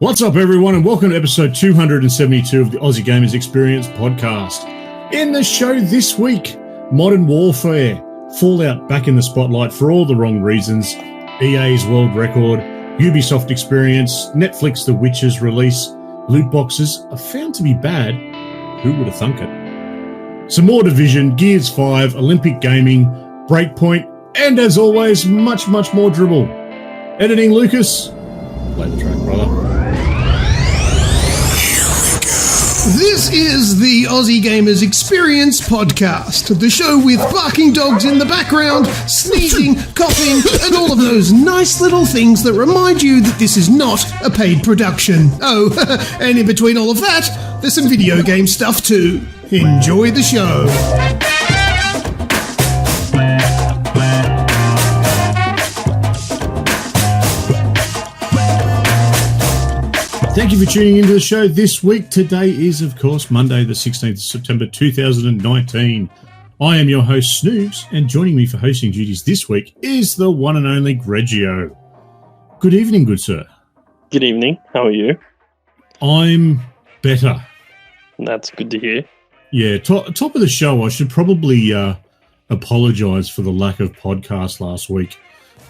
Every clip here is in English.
What's up, everyone, and welcome to episode 272 of the Aussie Gamers Experience podcast. In the show this week, Modern Warfare, Fallout back in the spotlight for all the wrong reasons, EA's world record, Ubisoft Experience, Netflix The Witcher's release, loot boxes are found to be bad. Who would have thunk it? Some more Division, Gears 5, Olympic Gaming, Breakpoint, and as always, much more dribble. Editing Lucas. Play the track, brother. This is the Aussie Gamers Experience podcast, the show with barking dogs in the background, sneezing, coughing, and all of those nice little things that remind you that this is not a paid production. Oh, and in between all of that, there's some video game stuff too. Enjoy the show. Thank you for tuning into the show this week. Today is, of course, Monday, the 16th of September, 2019. I am your host, Snoogs, and joining me for hosting duties this week is the one and only Grejio. Good evening, good sir. Good evening. How are you? I'm better. That's good to hear. Yeah, top of the show, I should probably apologise for the lack of podcast last week.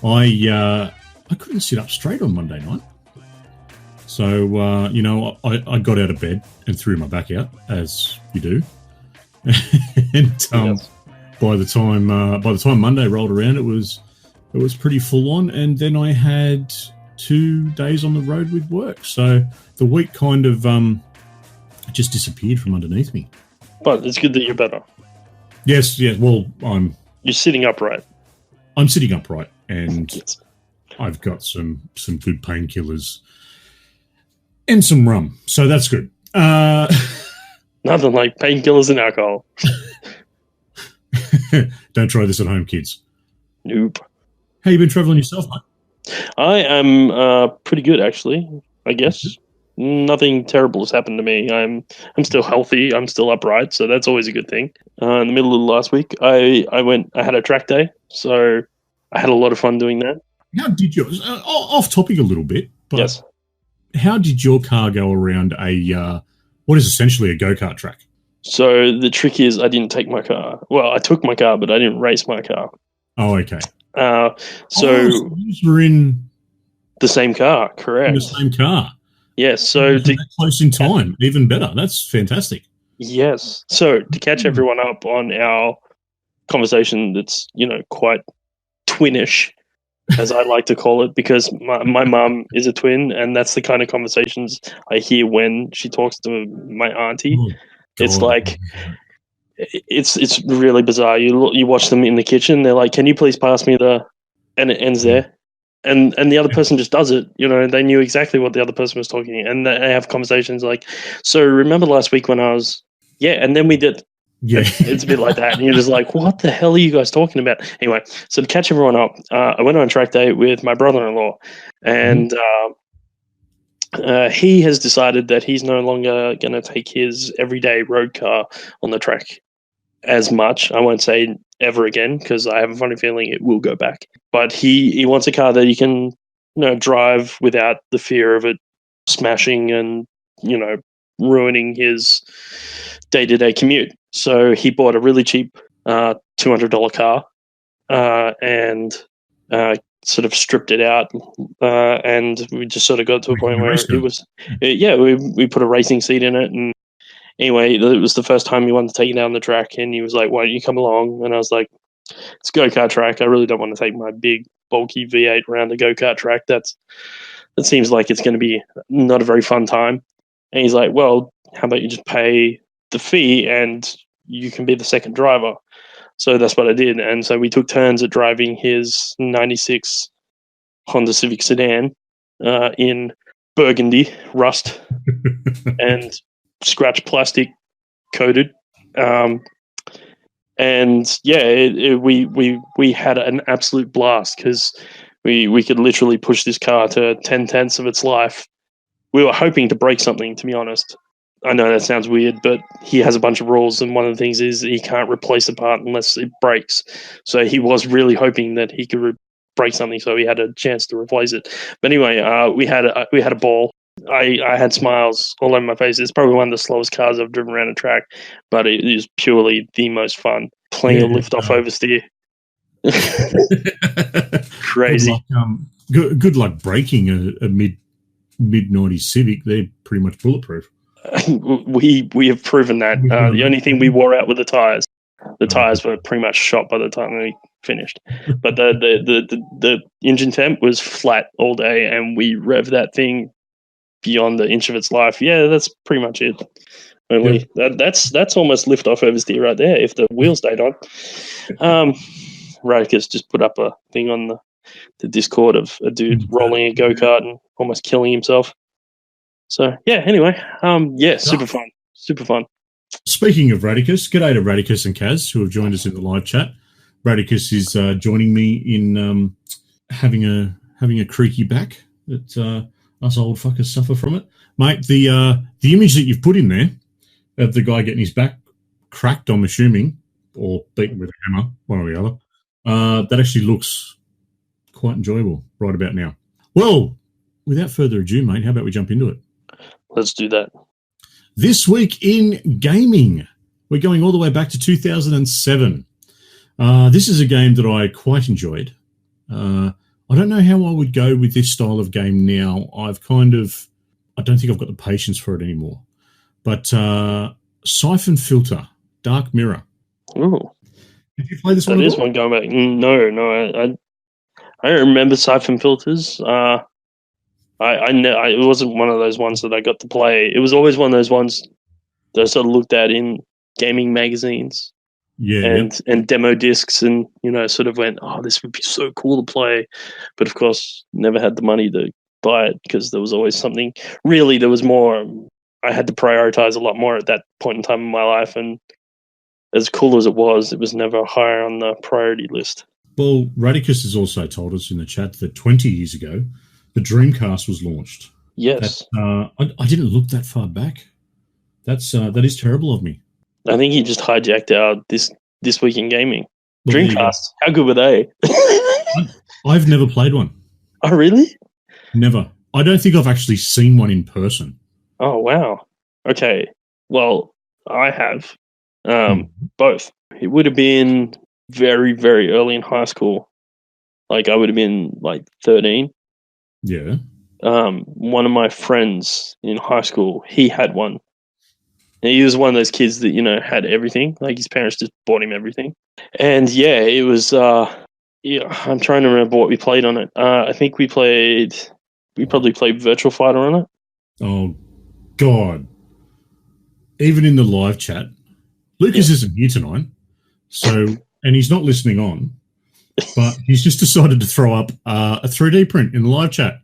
I couldn't sit up straight on Monday night. So, I got out of bed and threw my back out, as you do. And Yes. by the time Monday rolled around, it was pretty full on. And then I had 2 days on the road with work. So the week kind of just disappeared from underneath me. But it's good that you're better. Yes. Well, You're sitting upright. I'm sitting upright, and Yes. I've got some good painkillers. And some rum, so that's good. Nothing like painkillers and alcohol. Don't try this at home, kids. Nope. How you been travelling yourself, mate? I am pretty good, actually. I guess nothing terrible has happened to me. I'm still healthy. I'm still upright, so that's always a good thing. In the middle of last week, I had a track day, so I had a lot of fun doing that. How did you? Off topic a little bit, but Yes. how did your car go around what is essentially a go-kart track? So the trick is, I didn't take my car. Well, I took my car, but I didn't race my car. Oh, okay. So you were in the same car, correct? the same car. Yes. So That close in time, even better. That's fantastic. Yes. So to catch everyone up on our conversation, that's quite twinish, as I like to call it, because my mum is a twin, and that's the kind of conversations I hear when she talks to my auntie. Oh, It's God. like it's really bizarre. You watch them in the kitchen. They're like, "Can you please pass me the?" And it ends there. And the other person just does it. They knew exactly what the other person was talking, and they have conversations like, "So remember last week when I was?" Yeah, and then we did. Yeah. It's a bit like that. And you're just like, what the hell are you guys talking about? Anyway, so to catch everyone up, I went on a track day with my brother-in-law, and he has decided that he's no longer going to take his everyday road car on the track as much. I won't say ever again, because I have a funny feeling it will go back. But he wants a car that he can drive without the fear of it smashing and ruining his day-to-day commute. So he bought a really cheap $200 car and sort of stripped it out, and we just sort of got to a point where it was, we put a racing seat in it, and anyway, it was the first time he wanted to take it down the track, and he was like, "Why don't you come along?" And I was like, "It's a go-kart track. I really don't want to take my big, bulky V8 around the go-kart track. That seems like it's going to be not a very fun time." And he's like, "Well, how about you just pay the fee and you can be the second driver?" So that's what I did. And so we took turns at driving his 96 Honda Civic sedan in burgundy rust and scratch plastic coated. And yeah, we had an absolute blast, because we could literally push this car to 10/10ths of its life. We were hoping to break something, to be honest. I know that sounds weird, but he has a bunch of rules, and one of the things is he can't replace a part unless it breaks. So he was really hoping that he could break something, so he had a chance to replace it. But anyway, we had a ball. I had smiles all over my face. It's probably one of the slowest cars I've driven around a track, but it is purely the most fun. Plenty of lift off oversteer. Crazy. Good luck breaking a mid 90s Civic. They're pretty much bulletproof. We have proven that. The only thing we wore out were the tires. The tires were pretty much shot by the time we finished. But the engine temp was flat all day, and we revved that thing beyond the inch of its life. Yeah, that's pretty much it. Only that's almost lift off oversteer right there if the wheels stayed on. Radicus just put up a thing on the Discord of a dude rolling a go-kart and almost killing himself. So yeah, anyway, super fun. Super fun. Speaking of Radicus, g'day to Radicus and Kaz, who have joined us in the live chat. Radicus is joining me in having a creaky back that us old fuckers suffer from it. Mate, the image that you've put in there of the guy getting his back cracked, I'm assuming, or beaten with a hammer, one or the other, that actually looks quite enjoyable right about now. Well, without further ado, mate, how about we jump into it? Let's do that. This week in gaming, we're going all the way back to 2007. This is a game that I quite enjoyed. I don't know how I would go with this style of game now. I don't think I've got the patience for it anymore. But Siphon Filter, Dark Mirror. Ooh. Did you play this one? That is one going back. No. I don't remember Siphon Filters. It wasn't one of those ones that I got to play. It was always one of those ones that I sort of looked at in gaming magazines, and demo discs, and sort of went, oh, this would be so cool to play, but of course never had the money to buy it because there was always something. Really, there was more. I had to prioritize a lot more at that point in time in my life, and as cool as it was never higher on the priority list. Well, Radicus has also told us in the chat that 20 years ago, the Dreamcast was launched. Yes. I didn't look that far back. That is terrible of me. I think he just hijacked our this week in gaming. Well, Dreamcast, how good were they? I've never played one. Oh, really? Never. I don't think I've actually seen one in person. Oh, wow. Okay. Well, I have both. It would have been very, very early in high school. Like, I would have been, 13. Yeah. One of my friends in high school, he had one. And he was one of those kids that, had everything. Like, his parents just bought him everything. And, yeah, it was... I'm trying to remember what we played on it. I think we probably played Virtual Fighter on it. Oh, God. Even in the live chat, Lucas isn't here tonight, and he's not listening on, but he's just decided to throw up a 3D print in the live chat.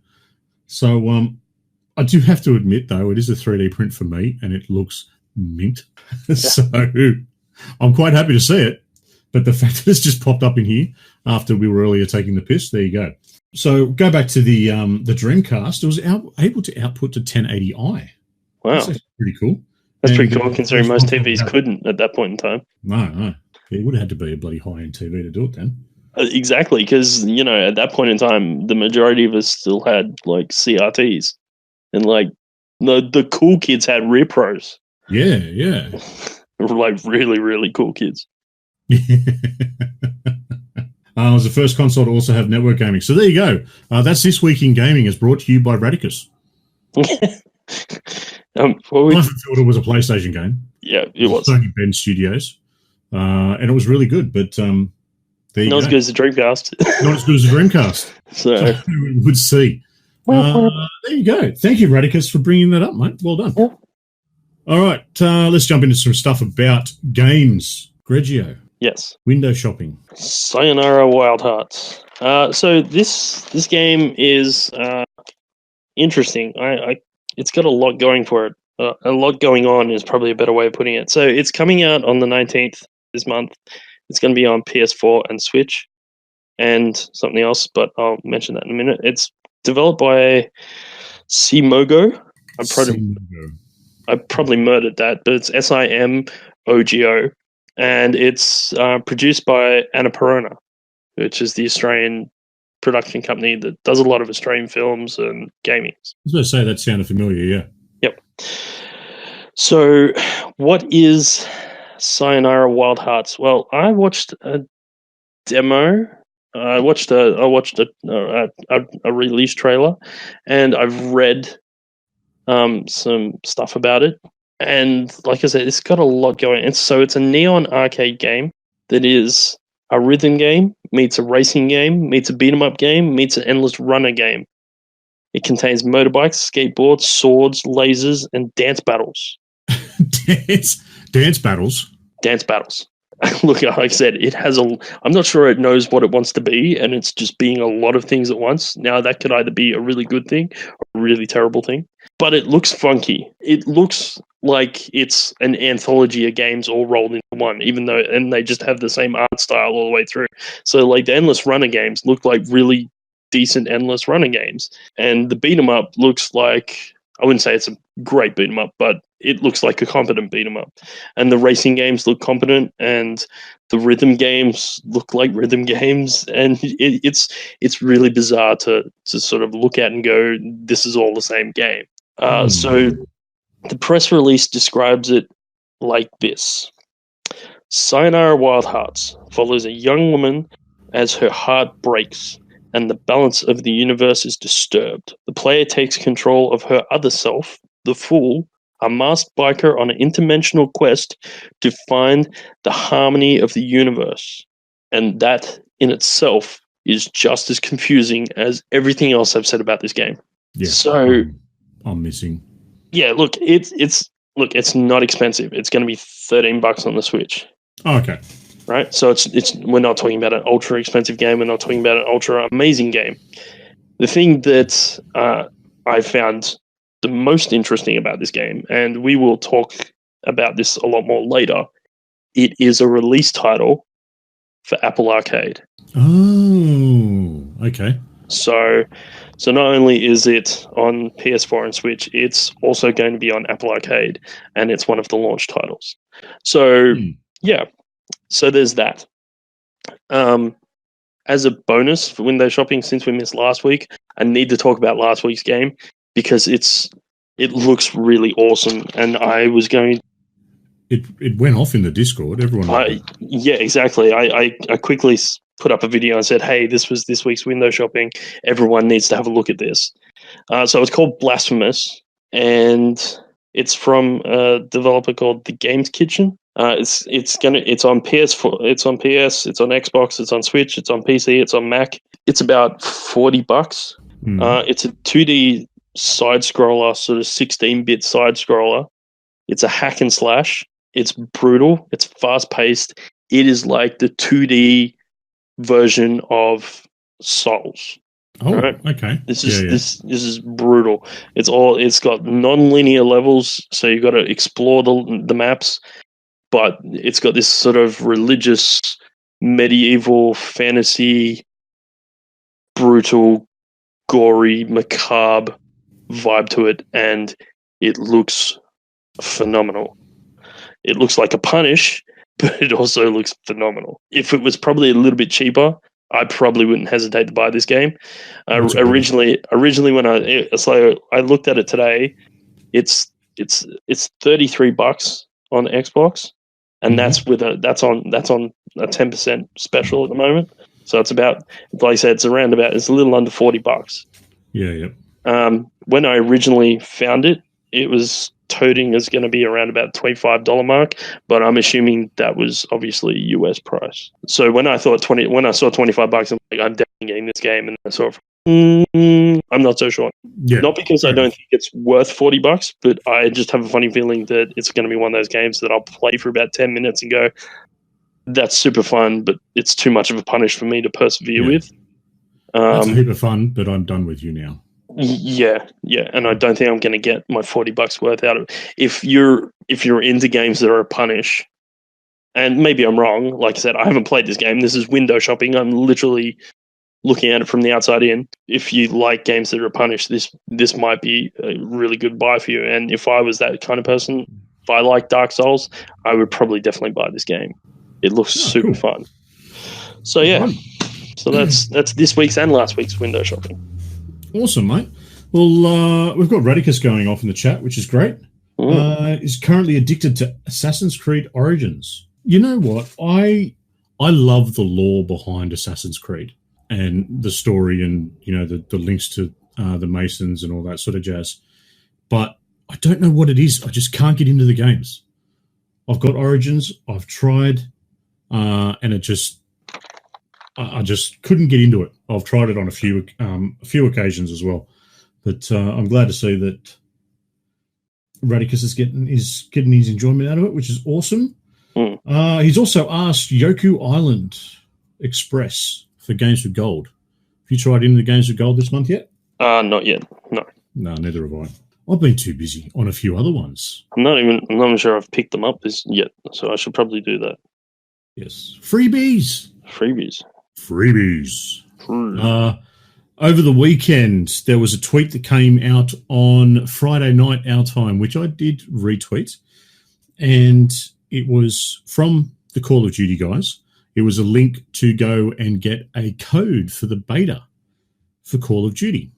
So I do have to admit, though, it is a 3D print for me, and it looks mint. So I'm quite happy to see it. But the fact that it's just popped up in here after we were earlier taking the piss, there you go. So go back to the Dreamcast. It was able to output to 1080i. Wow. That's pretty cool. That's pretty cool considering most TVs couldn't at that point in time. No. It would have had to be a bloody high-end TV to do it then. Exactly, because, at that point in time, the majority of us still had, CRTs. And, the cool kids had rear pros. Yeah. Really, really cool kids. It was the first console to also have network gaming. So there you go. That's This Week in Gaming, is brought to you by Radicus. Filter was a PlayStation game. Yeah, it was. Sony Bend Studios. And it was really good, but there you go. Not as good as the Dreamcast. Not as good as the Dreamcast. So we would see. There you go. Thank you, Radicus, for bringing that up, mate. Well done. Yeah. All right, let's jump into some stuff about games. Grejio. Yes. Window shopping. Sayonara Wild Hearts. So this game is interesting. It's got a lot going for it. A lot going on is probably a better way of putting it. So it's coming out on the 19th this month. It's going to be on PS4 and Switch and something else, but I'll mention that in a minute. It's developed by Simogo. I probably murdered that, but it's Simogo. And it's produced by Annapurna, which is the Australian production company that does a lot of Australian films and gaming. I was going to say that sounded familiar, yeah. Yep. So, what is Sayonara Wild Hearts? Well, I watched a demo. I watched a release trailer, and I've read some stuff about it. And like I said, it's got a lot going. And so it's a neon arcade game that is a rhythm game, meets a racing game, meets a beat 'em up game, meets an endless runner game. It contains motorbikes, skateboards, swords, lasers, and dance battles. Dance battles? Dance battles. Look, like I said, it has I'm not sure it knows what it wants to be, and it's just being a lot of things at once. Now, that could either be a really good thing or a really terrible thing. But it looks funky. It looks like it's an anthology of games all rolled into one, and they just have the same art style all the way through. So, like, the Endless Runner games look like really decent Endless Runner games. And the beat 'em up looks like, I wouldn't say it's a great beat 'em up, but it looks like a competent beat 'em up. And the racing games look competent, and the rhythm games look like rhythm games. And it's really bizarre to sort of look at and go, this is all the same game. So the press release describes it like this. Sayonara Wild Hearts follows a young woman as her heart breaks and the balance of the universe is disturbed. The player takes control of her other self, the Fool, a masked biker on an interdimensional quest to find the harmony of the universe. And that in itself is just as confusing as everything else I've said about this game. Yeah. So I'm missing. Yeah, look, it's not expensive. It's going to be $13 on the Switch. Oh, okay. Right? So it's we're not talking about an ultra expensive game. We're not talking about an ultra amazing game. The thing that I found the most interesting about this game, and we will talk about this a lot more later, it is a release title for Apple Arcade. Oh, okay. So not only is it on PS4 and Switch, it's also going to be on Apple Arcade, and it's one of the launch titles. So, yeah. So there's that. As a bonus for window shopping, since we missed last week, I need to talk about last week's game because it looks really awesome, and I was going. It went off in the Discord. Everyone. Yeah, exactly. I quickly put up a video and said, "Hey, this was this week's window shopping. Everyone needs to have a look at this." So it's called Blasphemous, and it's from a developer called The Games Kitchen. It's on PS4, it's on PS, it's on Xbox, it's on Switch, it's on PC, it's on Mac. It's about $40. It's a 2D side scroller, sort of 16-bit side scroller. It's a hack and slash. It's brutal. It's fast paced. It is like the 2D version of Souls. Oh, right? Okay. This is brutal. It's got non-linear levels, so you've got to explore the maps. But it's got this sort of religious, medieval, fantasy, brutal, gory, macabre vibe to it, and it looks phenomenal. It looks like a Punish, but it also looks phenomenal. If it was probably a little bit cheaper, I probably wouldn't hesitate to buy this game. Originally, when I looked at it today, it's $33 on Xbox. And that's on a 10% special at the moment. So it's about, like I said, it's a little under $40. Yeah, yep. When I originally found it, it was toting is going to be around about $25 mark, but I'm assuming that was obviously US price. So when I saw $25, I'm like, I'm definitely getting this game, and I sort of, I'm not so sure. Yeah, not because I don't think it's worth $40, but I just have a funny feeling that it's going to be one of those games that I'll play for about 10 minutes and go, that's super fun, but it's too much of a punish for me to persevere with. That's a heap of fun, but I'm done with you now. Yeah, and I don't think I'm going to get my $40 worth out of it. If you're into games that are a punish, and maybe I'm wrong, like I said, I haven't played this game. This is window shopping. I'm literally looking at it from the outside in. If you like games that are punished, this might be a really good buy for you. And if I was that kind of person, if I like Dark Souls, I would probably definitely buy this game. It looks super fun. So yeah. So that's this week's and last week's window shopping. Awesome, mate. Well, we've got Radicus going off in the chat, which is great. Is currently addicted to Assassin's Creed Origins. You know what? I love the lore behind Assassin's Creed and the story and, you know, the links to the Masons and all that sort of jazz. But I don't know what it is. I just can't get into the games. I've got Origins. I've tried, and I just couldn't get into it. I've tried it on a few occasions as well. But I'm glad to see that Radicus is getting his enjoyment out of it, which is awesome. He's also asked Yoku Island Express for Games with Gold. Have you tried into the Games with Gold this month yet? Not yet. No. No, neither have I. I've been too busy on a few other ones. I'm not even sure I've picked them up yet, so I should probably do that. Yes. Freebies. Over the weekend, there was a tweet that came out on Friday night our time, which I did retweet, and it was from the Call of Duty guys. It was a link to go and get a code for the beta for Call of Duty.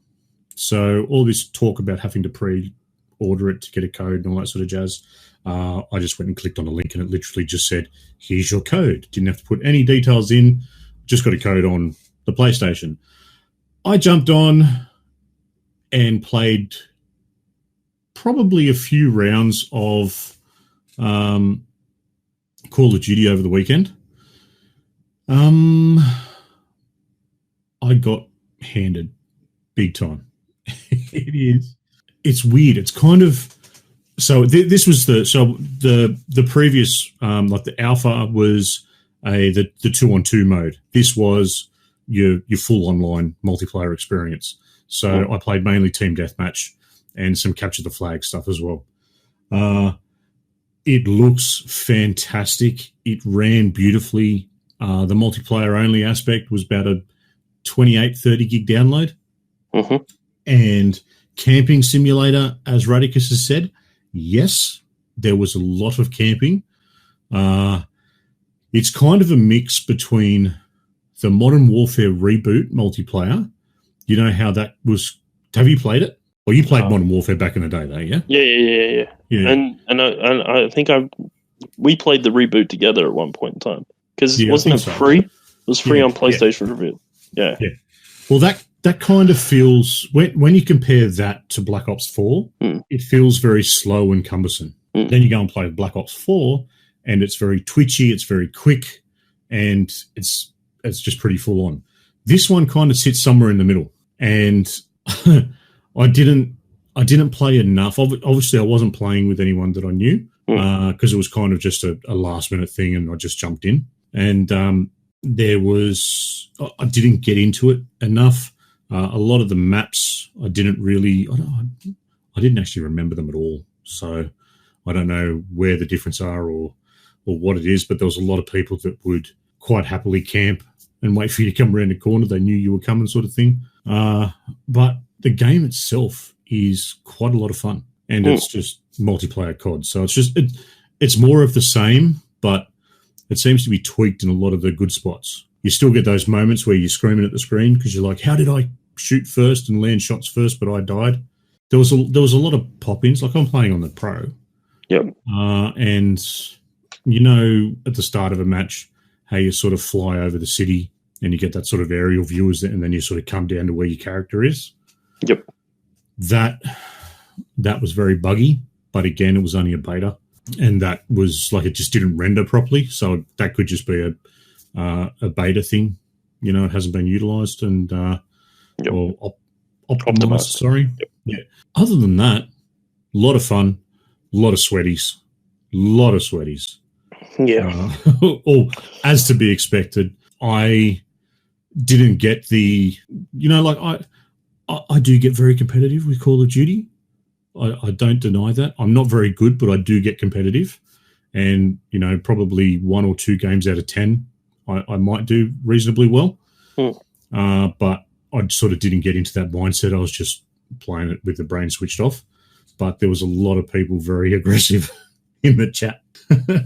So all this talk about having to pre-order it to get a code and all that sort of jazz, I just went and clicked on a link and it literally just said, here's your code. Didn't have to put any details in, just got a code on the PlayStation. I jumped on and played probably a few rounds of Call of Duty over the weekend. I got handed big time. It is. It's weird. It's kind of so. This was the previous like the alpha was the 2-on-2 mode. This was your full online multiplayer experience. So I played mainly team deathmatch and some capture the flag stuff as well. It looks fantastic. It ran beautifully. The multiplayer only aspect was about a 28-30 gig download. And camping simulator, as Radicus has said, yes, there was a lot of camping. It's kind of a mix between the Modern Warfare reboot multiplayer. You know how that was? Have you played it? Well, you played Modern Warfare back in the day, though, yeah? Yeah. And I think we played the reboot together at one point in time because wasn't it free? It was free on PlayStation Review. Yeah. Well, that kind of feels when you compare that to Black Ops 4, it feels very slow and cumbersome. Then you go and play Black Ops 4, and it's very twitchy, it's very quick, and it's just pretty full on. This one kind of sits somewhere in the middle, and I didn't play enough. Obviously, I wasn't playing with anyone that I knew because it was kind of just a last minute thing, and I just jumped in. And I didn't get into it enough. A lot of the maps I didn't actually remember them at all. So I don't know where the difference are or what it is, but there was a lot of people that would quite happily camp and wait for you to come around the corner. They knew you were coming, sort of thing. But the game itself is quite a lot of fun, and it's just multiplayer COD. So it's more of the same, but it seems to be tweaked in a lot of the good spots. You still get those moments where you're screaming at the screen because you're like, how did I shoot first and land shots first, but I died? There was a lot of pop-ins. Like I'm playing on the Pro. Yep. And you know, at the start of a match, how you sort of fly over the city and you get that sort of aerial view, and then you sort of come down to where your character is. Yep. That was very buggy, but again, it was only a beta, and that was like it just didn't render properly. So that could just be a beta thing. You know, it hasn't been utilized and or optimized. Sorry. Yep. Yeah. Other than that, a lot of fun, a lot of sweaties. Yeah. As to be expected. I didn't get the, you know, like I do get very competitive with Call of Duty. I don't deny that. I'm not very good, but I do get competitive. And, you know, probably 1 or 2 games out of 10, I might do reasonably well. But I sort of didn't get into that mindset. I was just playing it with the brain switched off. But there was a lot of people very aggressive in the chat,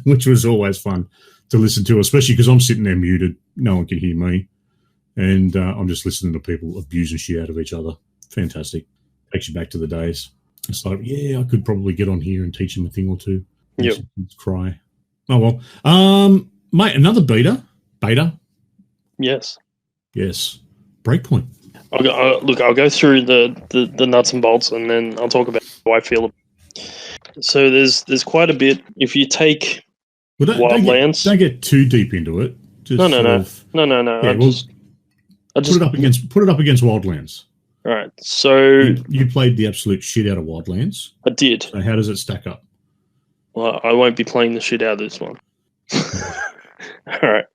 which was always fun to listen to, especially because I'm sitting there muted. No one can hear me. and I'm just listening to people abusing shit out of each other. Fantastic. Takes you back to the days. It's like, yeah, I could probably get on here and teach them a thing or two. Yep. Cry. Oh, well. Mate, another beta. Yes. Breakpoint. I'll go through the nuts and bolts, and then I'll talk about how I feel. So there's quite a bit. If you take Wildlands, don't get too deep into it. Just no. Yeah, I just put it up against Wildlands. All right. So you played the absolute shit out of Wildlands. I did. So how does it stack up? Well, I won't be playing the shit out of this one. All right.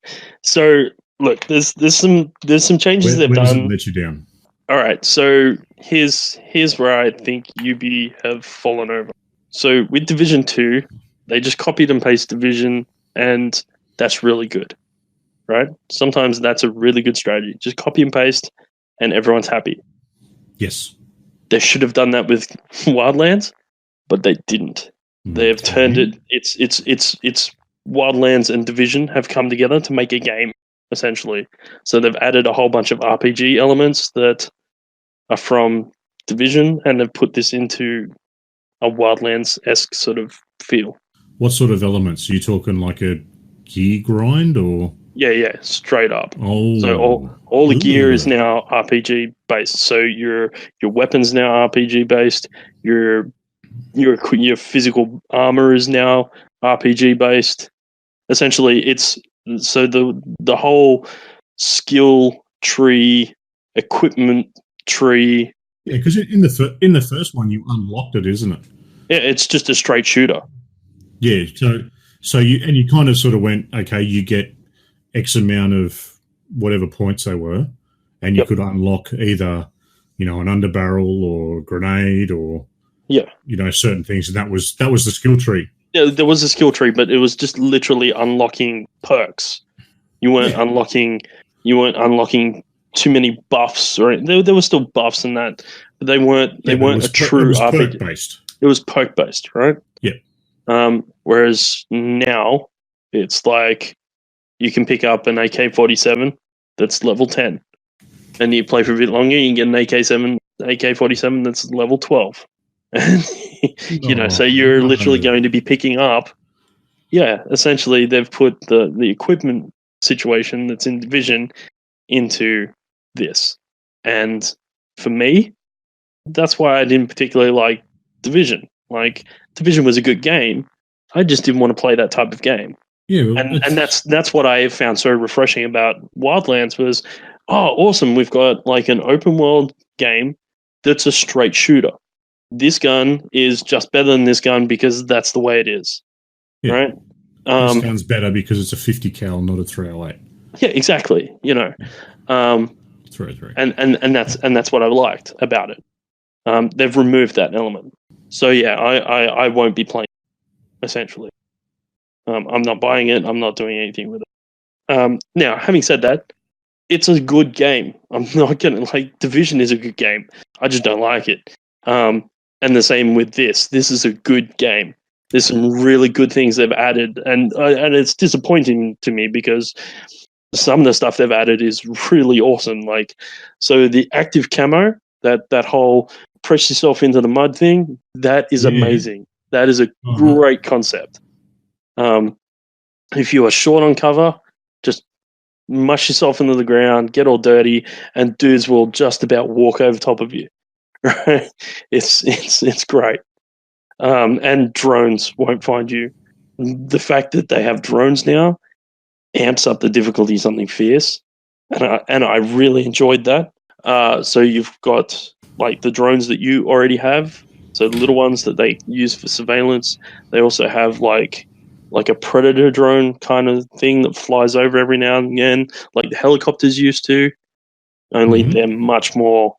So look, there's some changes they've done. Does it let you down? All right. So here's where I think Ubi have fallen over. So with Division 2, they just copied and pasted Division, and that's really good, right? Sometimes that's a really good strategy. Just copy and paste, and everyone's happy. Yes. They should have done that with Wildlands, but they didn't. They have turned it. It's Wildlands and Division have come together to make a game, essentially. So they've added a whole bunch of RPG elements that are from Division, and have put this into a Wildlands-esque sort of feel. What sort of elements? Are you talking like a gear grind or? Yeah, straight up. Oh. So all the gear is now RPG based. So your weapons now RPG based. Your physical armor is now RPG based. Essentially, it's so the whole skill tree, equipment tree. Yeah, because in the first one you unlocked it, isn't it? Yeah, it's just a straight shooter. Yeah, so you kind of sort of went, okay, you get X amount of whatever points they were, and you could unlock either, an underbarrel or a grenade or certain things, and that was the skill tree. Yeah, there was a skill tree, but it was just literally unlocking perks. You weren't unlocking too many buffs, or there were still buffs in that, but they weren't a true RPG. Perk-based. It was perk based, right? Yeah. Whereas now it's like you can pick up an AK-47 that's level 10, and you play for a bit longer, you can get an AK-47 that's level 12, and so you're literally going to be picking up. Yeah, essentially they've put the equipment situation that's in Division into this, and for me, that's why I didn't particularly like Division. Like, Division was a good game. I just didn't want to play that type of game. Yeah, well, and that's what I found so refreshing about Wildlands was, awesome, we've got like an open world game that's a straight shooter. This gun is just better than this gun because that's the way it is, right? This gun's better because it's a 50 cal, not a 308. Yeah, exactly. 303. And that's what I liked about it. They've removed that element. So yeah, I won't be playing, essentially. I'm not buying it. I'm not doing anything with it. Now, having said that, it's a good game. I'm not going to, Division is a good game. I just don't like it. And the same with this. This is a good game. There's some really good things they've added, and it's disappointing to me because some of the stuff they've added is really awesome. So the active camo, that whole press yourself into the mud thing, that is amazing. That is a great concept. If you are short on cover, just mush yourself into the ground, get all dirty, and dudes will just about walk over top of you. Right? It's great. And drones won't find you. The fact that they have drones now amps up the difficulty something fierce, and I really enjoyed that. So you've got the drones that you already have, so the little ones that they use for surveillance. They also have like a predator drone kind of thing that flies over every now and again, like the helicopters used to. Only they're much more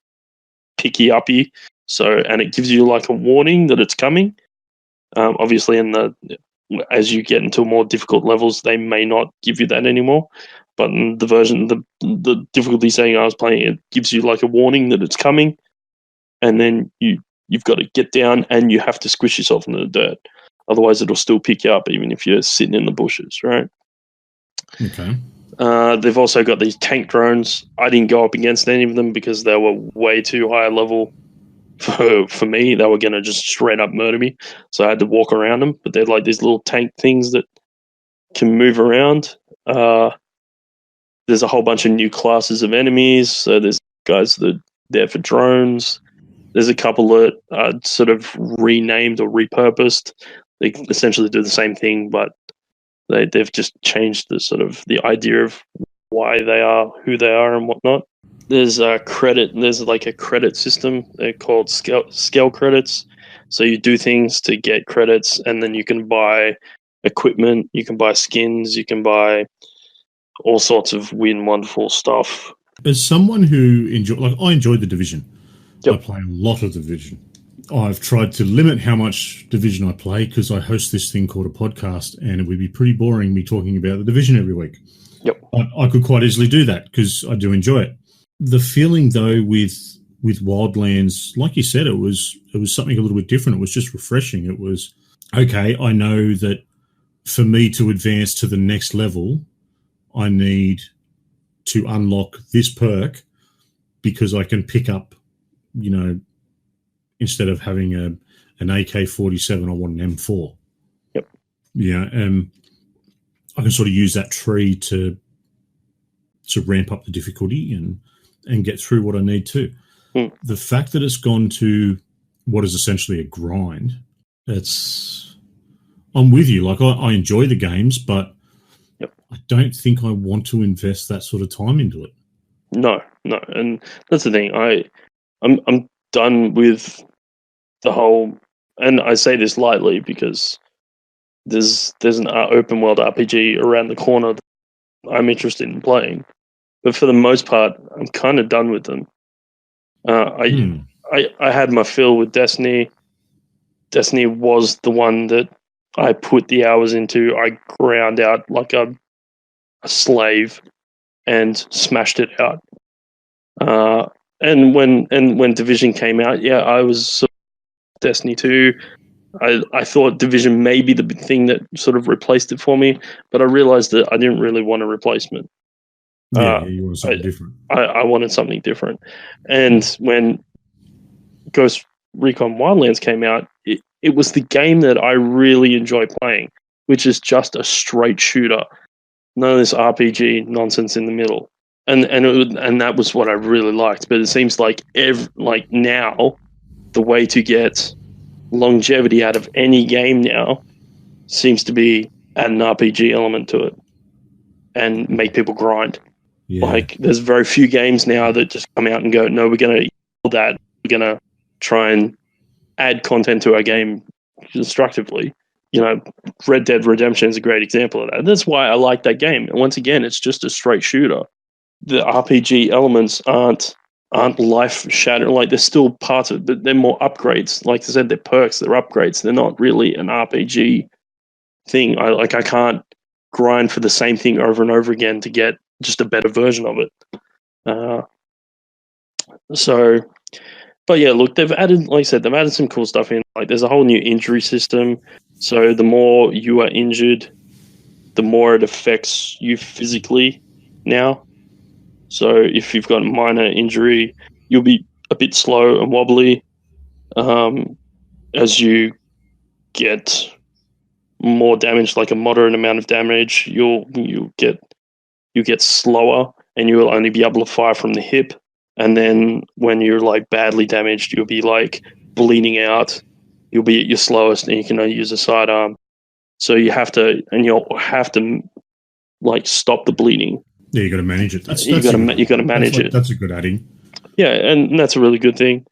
picky uppy. So, and it gives you a warning that it's coming. Obviously, as you get into more difficult levels, they may not give you that anymore. But in the version, the difficulty setting I was playing, it gives you a warning that it's coming, and then you've got to get down and you have to squish yourself into the dirt. Otherwise, it'll still pick you up even if you're sitting in the bushes, right? Okay. They've also got these tank drones. I didn't go up against any of them because they were way too high level for me. They were going to just straight up murder me. So I had to walk around them. But they're like these little tank things that can move around. There's a whole bunch of new classes of enemies. So there's guys that are there for drones. There's a couple that are sort of renamed or repurposed. They essentially do the same thing, but they've just changed the sort of the idea of why they are who they are and whatnot. There's a credit. There's like a credit system. They're called scale credits. So you do things to get credits, and then you can buy equipment. You can buy skins. You can buy all sorts of weird and wonderful stuff. As someone who I enjoyed The Division. Yep. I play a lot of Division. I've tried to limit how much Division I play because I host this thing called a podcast, and it would be pretty boring me talking about the Division every week. Yep. I could quite easily do that because I do enjoy it. The feeling, though, with Wildlands, like you said, it was something a little bit different. It was just refreshing. It was, okay, I know that for me to advance to the next level, I need to unlock this perk because I can pick up, instead of having an AK-47, I want an M4. Yep. Yeah, I can sort of use that tree to ramp up the difficulty and get through what I need to. The fact that it's gone to what is essentially a grind, I'm with you. Like, I enjoy the games, but yep. I don't think I want to invest that sort of time into it. No, and that's the thing. I'm done with the whole, and I say this lightly because there's an open world RPG around the corner that I'm interested in playing, but for the most part, I'm kind of done with them. I had my fill with Destiny. Destiny was the one that I put the hours into. I ground out like a slave and smashed it out. And when Division came out, yeah, I was Destiny 2. I thought Division may be the thing that sort of replaced it for me, but I realized that I didn't really want a replacement. Yeah, you wanted something different. I wanted something different. And when Ghost Recon Wildlands came out, it was the game that I really enjoy playing, which is just a straight shooter. None of this RPG nonsense in the middle. And that was what I really liked. But it seems like now, the way to get longevity out of any game now seems to be add an RPG element to it and make people grind. Yeah. Like, there's very few games now that just come out and go, no, we're going to that. We're going to try and add content to our game constructively. Red Dead Redemption is a great example of that. That's why I like that game. And once again, it's just a straight shooter. The RPG elements aren't life-shattering. Like, they're still parts of it, but they're more upgrades. Like I said, they're perks, they're upgrades. They're not really an RPG thing. I can't grind for the same thing over and over again to get just a better version of it. But yeah, look, they've added, like I said, they've added some cool stuff in. Like, there's a whole new injury system. So the more you are injured, the more it affects you physically now. So if you've got a minor injury, you'll be a bit slow and wobbly. As you get more damage, like a moderate amount of damage, you'll get slower, and you will only be able to fire from the hip. And then when you're like badly damaged, you'll be like bleeding out. You'll be at your slowest, and you can only use a sidearm. So you'll have to like stop the bleeding. Yeah, you got to manage it. You got to manage it. That's a good adding. Yeah, and that's a really good thing.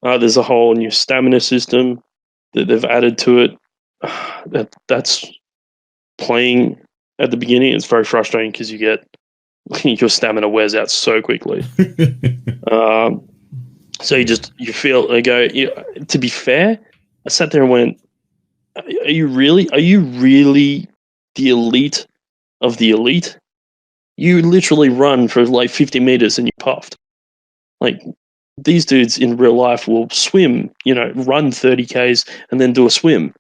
There's a whole new stamina system that they've added to it. That's playing at the beginning. It's very frustrating because you get your stamina wears out so quickly. So you feel like to be fair, I sat there and went, are you really the elite of the elite? You literally run for like 50 meters and you're puffed. Like, these dudes in real life will swim, run 30 Ks and then do a swim,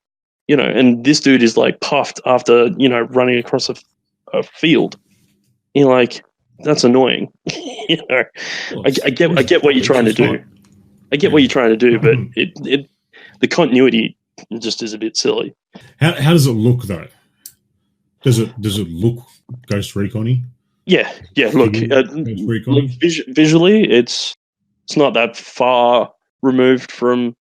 and this dude is like puffed after, running across a field. You're like, that's annoying. you know, Well, I get what you're trying to do. I get what you're trying to do, but the continuity just is a bit silly. How does it look though? Does it look Ghost Recon-y? Yeah. Look, visually, it's not that far removed from.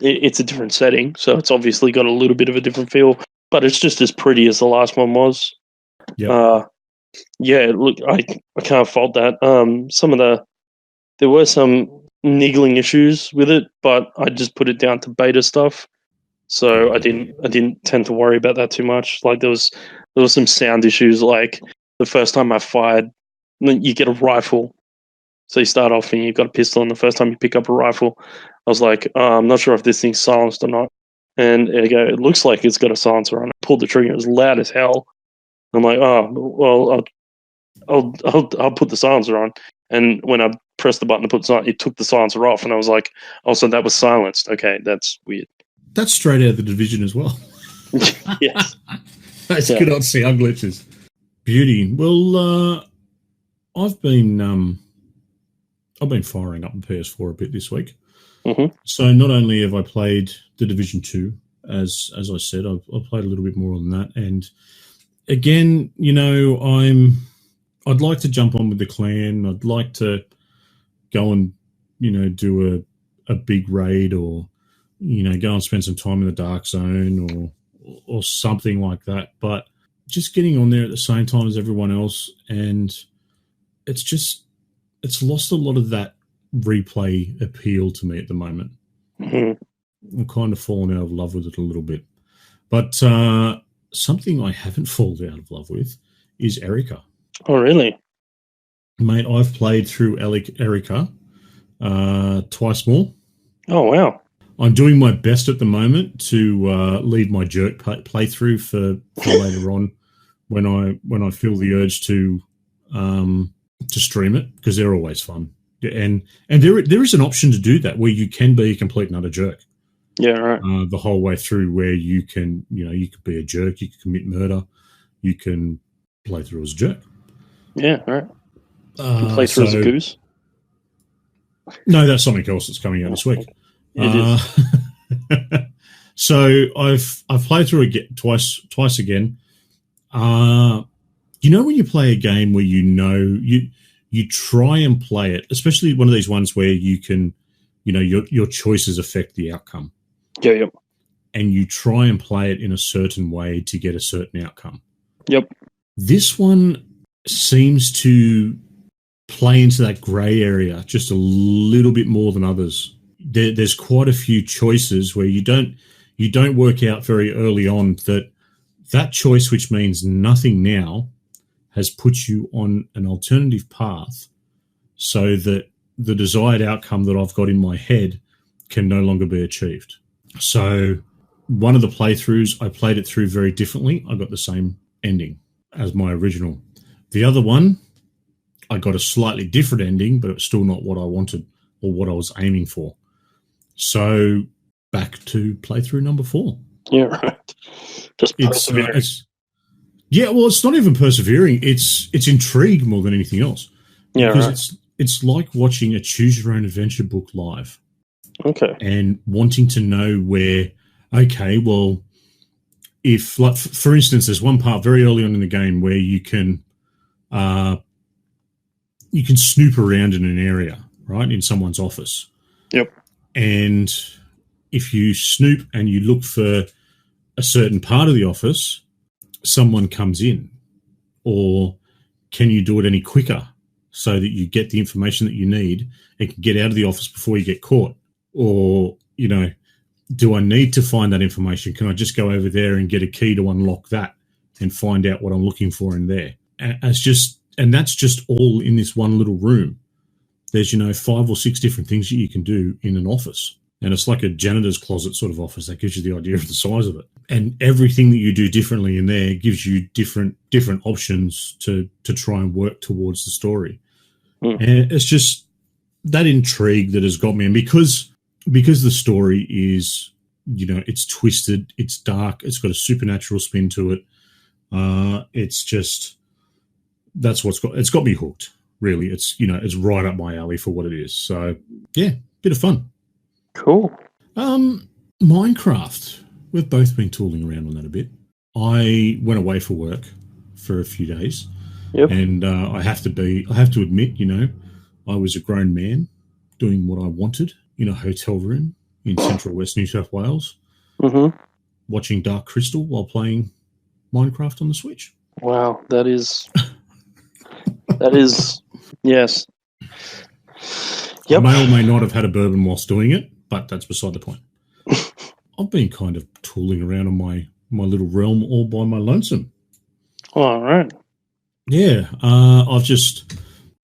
It's a different setting, so it's obviously got a little bit of a different feel. But it's just as pretty as the last one was. Yeah. Look, I can't fault that. There were some niggling issues with it, but I just put it down to beta stuff. So I didn't tend to worry about that too much. Like there was some sound issues. Like the first time I fired, you get a rifle. So you start off and you've got a pistol, and the first time you pick up a rifle, I was like, I'm not sure if this thing's silenced or not. And it looks like it's got a silencer on it. I pulled the trigger, it was loud as hell. I'm like, oh, well, I'll put the silencer on. And when I pressed the button to put the silencer, it took the silencer off, and I was like, oh, so that was silenced. Okay, that's weird. That's straight out of the Division as well. Yes. That's good on sound glitches. Beauty. Well, I've been firing up the PS4 a bit this week. Mm-hmm. So not only have I played the Division 2, as I said, I've played a little bit more than that. And again, I'd like to jump on with the clan. I'd like to go and, do a big raid, or, go and spend some time in the dark zone or something like that. But just getting on there at the same time as everyone else, and it's lost a lot of that replay appeal to me at the moment. Mm-hmm. I'm kind of fallen out of love with it a little bit. But something I haven't fallen out of love with is Erica. Oh, really? Mate, I've played through Erica twice more. Oh, wow. I'm doing my best at the moment to leave my jerk playthrough for later on when I feel the urge to stream it, because they're always fun. And there is an option to do that where you can be a complete and utter jerk. Yeah, right. The whole way through, where you can could be a jerk, you can commit murder, you can play through as a jerk. Yeah, right. Play through as a goose. No, that's something else that's coming out this week. It is. So I've played through it twice again. When you play a game where you try and play it, especially one of these ones where you can, your choices affect the outcome. Yeah. And you try and play it in a certain way to get a certain outcome. Yep. This one seems to play into that grey area just a little bit more than others. There's quite a few choices where you don't work out very early on that choice, which means nothing now, has put you on an alternative path so that the desired outcome that I've got in my head can no longer be achieved. So one of the playthroughs, I played it through very differently. I got the same ending as my original. The other one, I got a slightly different ending, but it's still not what I wanted or what I was aiming for. So back to playthrough number 4. Yeah, right. Just persevering. It's not even persevering. It's intrigue more than anything else. Yeah, because right. It's like watching a choose your own adventure book live. Okay. And wanting to know where, okay, well, if, like, for instance, there's one part very early on in the game where you can snoop around in an area, right, in someone's office. Yep. And if you snoop and you look for a certain part of the office, someone comes in. Or can you do it any quicker so that you get the information that you need and can get out of the office before you get caught? Or, do I need to find that information? Can I just go over there and get a key to unlock that and find out what I'm looking for in there? And that's just all in this one little room. There's, 5 or 6 different things that you can do in an office. And it's like a janitor's closet sort of office. That gives you the idea of the size of it. And everything that you do differently in there gives you different options to try and work towards the story. And it's just that intrigue that has got me. And because the story is, it's twisted, it's dark, it's got a supernatural spin to it. It's just that's it's got me hooked. Really, it's it's right up my alley for what it is. So yeah, bit of fun. Cool. Minecraft. We've both been tooling around on that a bit. I went away for work for a few days, and I have to admit, I was a grown man doing what I wanted in a hotel room in central West New South Wales, watching Dark Crystal while playing Minecraft on the Switch. Wow, that is yes. Yep. I may or may not have had a bourbon whilst doing it, but that's beside the point. I've been kind of tooling around on my little realm all by my lonesome. All right. Yeah, I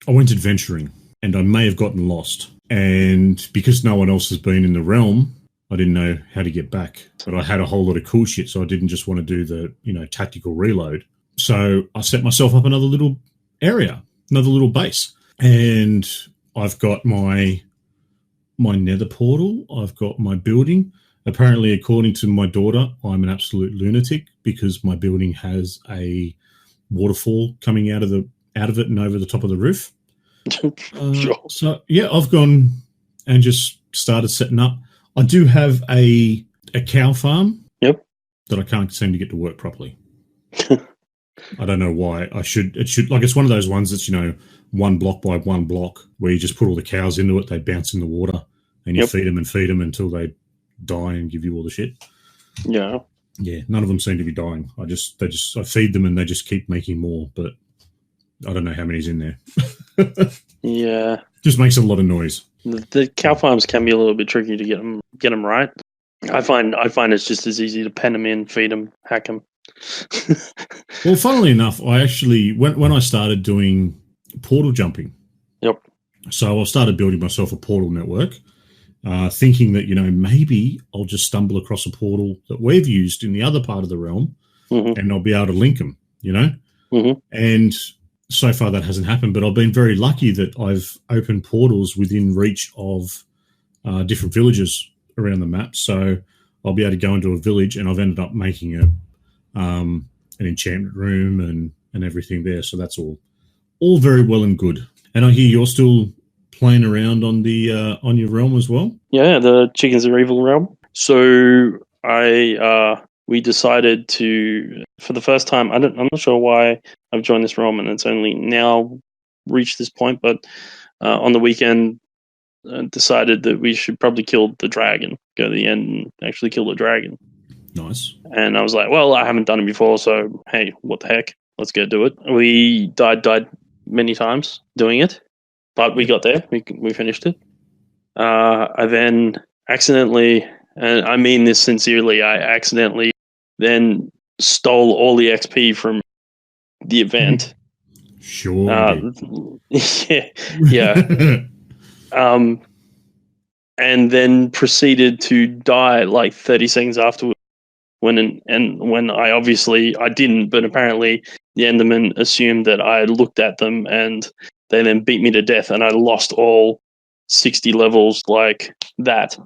went adventuring and I may have gotten lost. And because no one else has been in the realm, I didn't know how to get back. But I had a whole lot of cool shit, so I didn't just want to do the, tactical reload. So I set myself up another little area, another little base. And I've got my nether portal. I've got my building. Apparently, according to my daughter, I'm an absolute lunatic because my building has a waterfall coming out of it and over the top of the roof. Sure. So yeah, I've gone and just started setting up. I do have a cow farm. Yep. That I can't seem to get to work properly. I don't know why. It should it's one of those ones that's one block by one block where you just put all the cows into it. They bounce in the water and you feed them until they die and give you all the shit. Yeah. Yeah, none of them seem to be dying. I feed them and they just keep making more, but I don't know how many's in there. Yeah. Just makes a lot of noise. The cow farms can be a little bit tricky to get them right. I find it's just as easy to pen them in, feed them, hack them. Well, funnily enough, I actually when I started doing portal jumping. Yep. So I started building myself a portal network, thinking that maybe I'll just stumble across a portal that we've used in the other part of the realm, and I'll be able to link them. And so far that hasn't happened. But I've been very lucky that I've opened portals within reach of different villages around the map. So I'll be able to go into a village, and I've ended up making an enchantment room and everything there. So that's all very well and good. And I hear you're still playing around on the on your realm as well. Yeah, the Chickens Are Evil realm. So we decided to, for the first time, I'm not sure why I've joined this realm, and it's only now reached this point, but on the weekend decided that we should probably kill the dragon, go to the end and actually kill the dragon. Nice. And I was like, well, I haven't done it before, so hey, what the heck? Let's go do it. We died many times doing it, but we got there. We finished it. I then accidentally, and I mean this sincerely, I accidentally then stole all the XP from the event. Sure. Yeah. And then proceeded to die like 30 seconds afterwards. When I didn't, but apparently the Enderman assumed that I looked at them, and they then beat me to death, and I lost all 60 levels like that.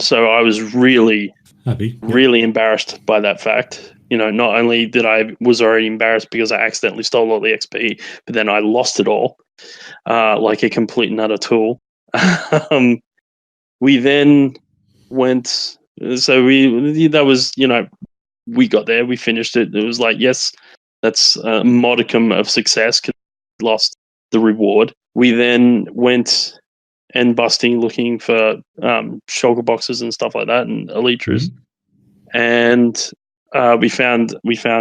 So I was really happy, really embarrassed by that fact. Not only did I was already embarrassed because I accidentally stole all the XP, but then I lost it all like a complete and utter tool. We then went. So we got there, we finished it. It was like, yes, that's a modicum of success because we lost the reward. We then went end busting, looking for shulker boxes and stuff like that, and elytras. And we found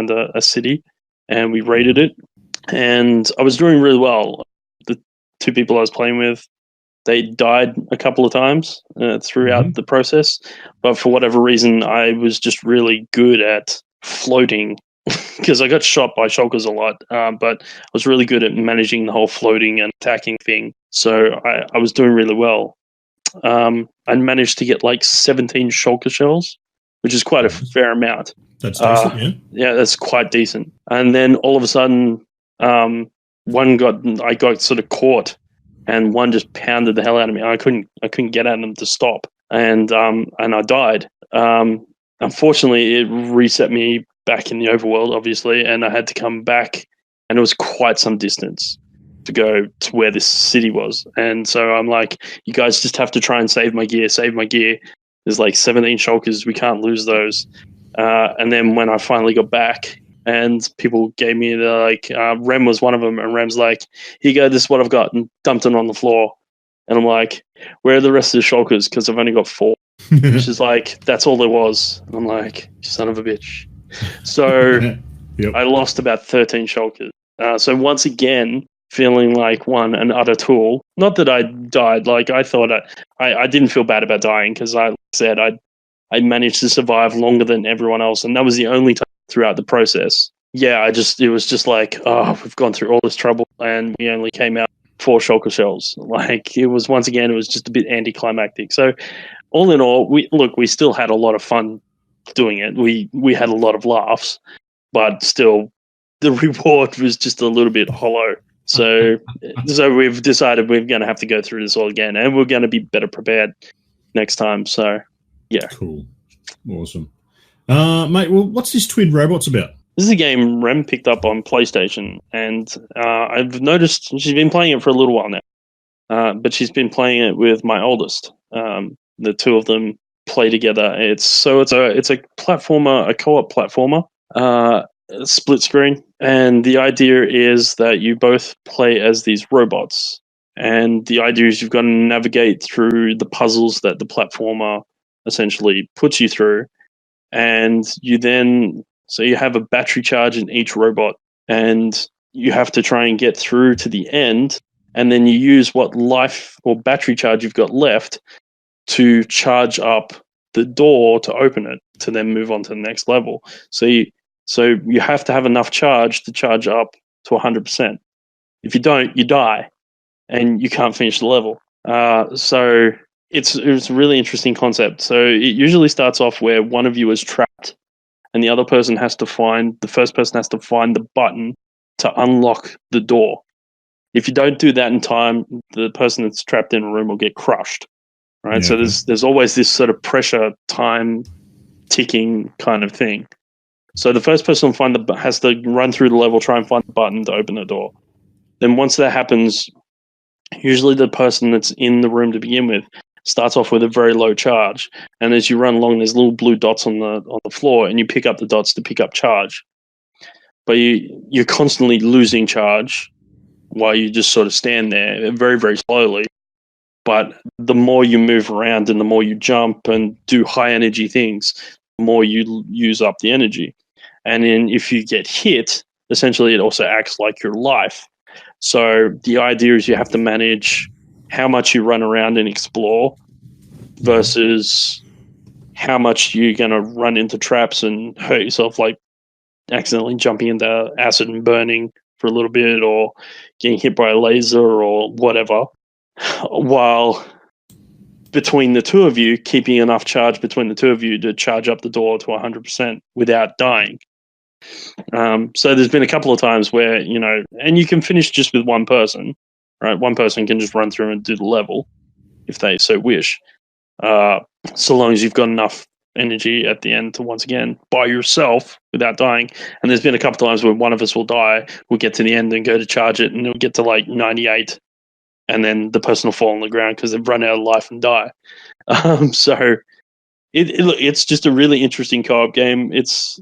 a city, and we raided it. And I was doing really well. The two people I was playing with, they died a couple of times throughout the process, but for whatever reason, I was just really good at floating because I got shot by shulkers a lot, but I was really good at managing the whole floating and attacking thing. So I was doing really well. I managed to get like 17 shulker shells, which is quite a fair amount. That's decent, yeah. Yeah, that's quite decent. And then all of a sudden, I got sort of caught. And one just pounded the hell out of me. I couldn't get at them to stop, and I died. Unfortunately, it reset me back in the overworld, obviously, and I had to come back and it was quite some distance to go to where this city was. And so I'm like, you guys just have to try and save my gear. There's like 17 shulkers. We can't lose those. And then when I finally got back and people gave me Rem was one of them, and Rem's like, here you go, this is what I've got, and dumped it on the floor. And I'm like, where are the rest of the shulkers? Because I've only got 4. She's like, that's all there was. And I'm like, son of a bitch. So Yep. I lost about 13 shulkers. So once again, feeling like an utter tool. Not that I died. Like I thought I didn't feel bad about dying because I said I managed to survive longer than everyone else, and that was the only time throughout the process. Yeah, it was just like, oh, we've gone through all this trouble and we only came out 4 shulker shells. Like it was just a bit anticlimactic. So all in all, we still had a lot of fun doing it. We had a lot of laughs, but still the reward was just a little bit hollow. So we've decided we're going to have to go through this all again, and we're going to be better prepared next time. So yeah. Cool. Awesome. Mate, well, what's this Twin Robots about? This is a game Rem picked up on PlayStation, and I've noticed she's been playing it for a little while now, but she's been playing it with my oldest. The two of them play together. It's a platformer, a co-op platformer, split screen, and the idea is that you both play as these robots, and the idea is you've got to navigate through the puzzles that the platformer essentially puts you through, and so you have a battery charge in each robot, and you have to try and get through to the end, and then you use what life or battery charge you've got left to charge up the door to open it, to then move on to the next level. So you have to have enough charge to charge up to 100%. If you don't, you die, and you can't finish the level. So it's a really interesting concept. So it usually starts off where one of you is trapped, and the first person has to find the button to unlock the door. If you don't do that in time, the person that's trapped in a room will get crushed. Right? Yeah. So there's always this sort of pressure, time ticking kind of thing. So the first person has to run through the level, try and find the button to open the door. Then once that happens, usually the person that's in the room to begin with starts off with a very low charge, and as you run along, there's little blue dots on the floor, and you pick up the dots to pick up charge. But you're constantly losing charge while you just sort of stand there very, very slowly. But the more you move around and the more you jump and do high energy things, the more you use up the energy. And then if you get hit, essentially it also acts like your life. So the idea is you have to manage how much you run around and explore versus how much you're going to run into traps and hurt yourself, like accidentally jumping into acid and burning for a little bit, or getting hit by a laser or whatever, while between the two of you, keeping enough charge between the two of you to charge up the door to 100% without dying. So there's been a couple of times where, and you can finish just with one person, right? One person can just run through and do the level if they so wish, so long as you've got enough energy at the end to, once again, by yourself without dying. And there's been a couple of times where one of us will die, we'll get to the end and go to charge it, and it'll get to like 98, and then the person will fall on the ground because they've run out of life and die. So it's just a really interesting co-op game. It's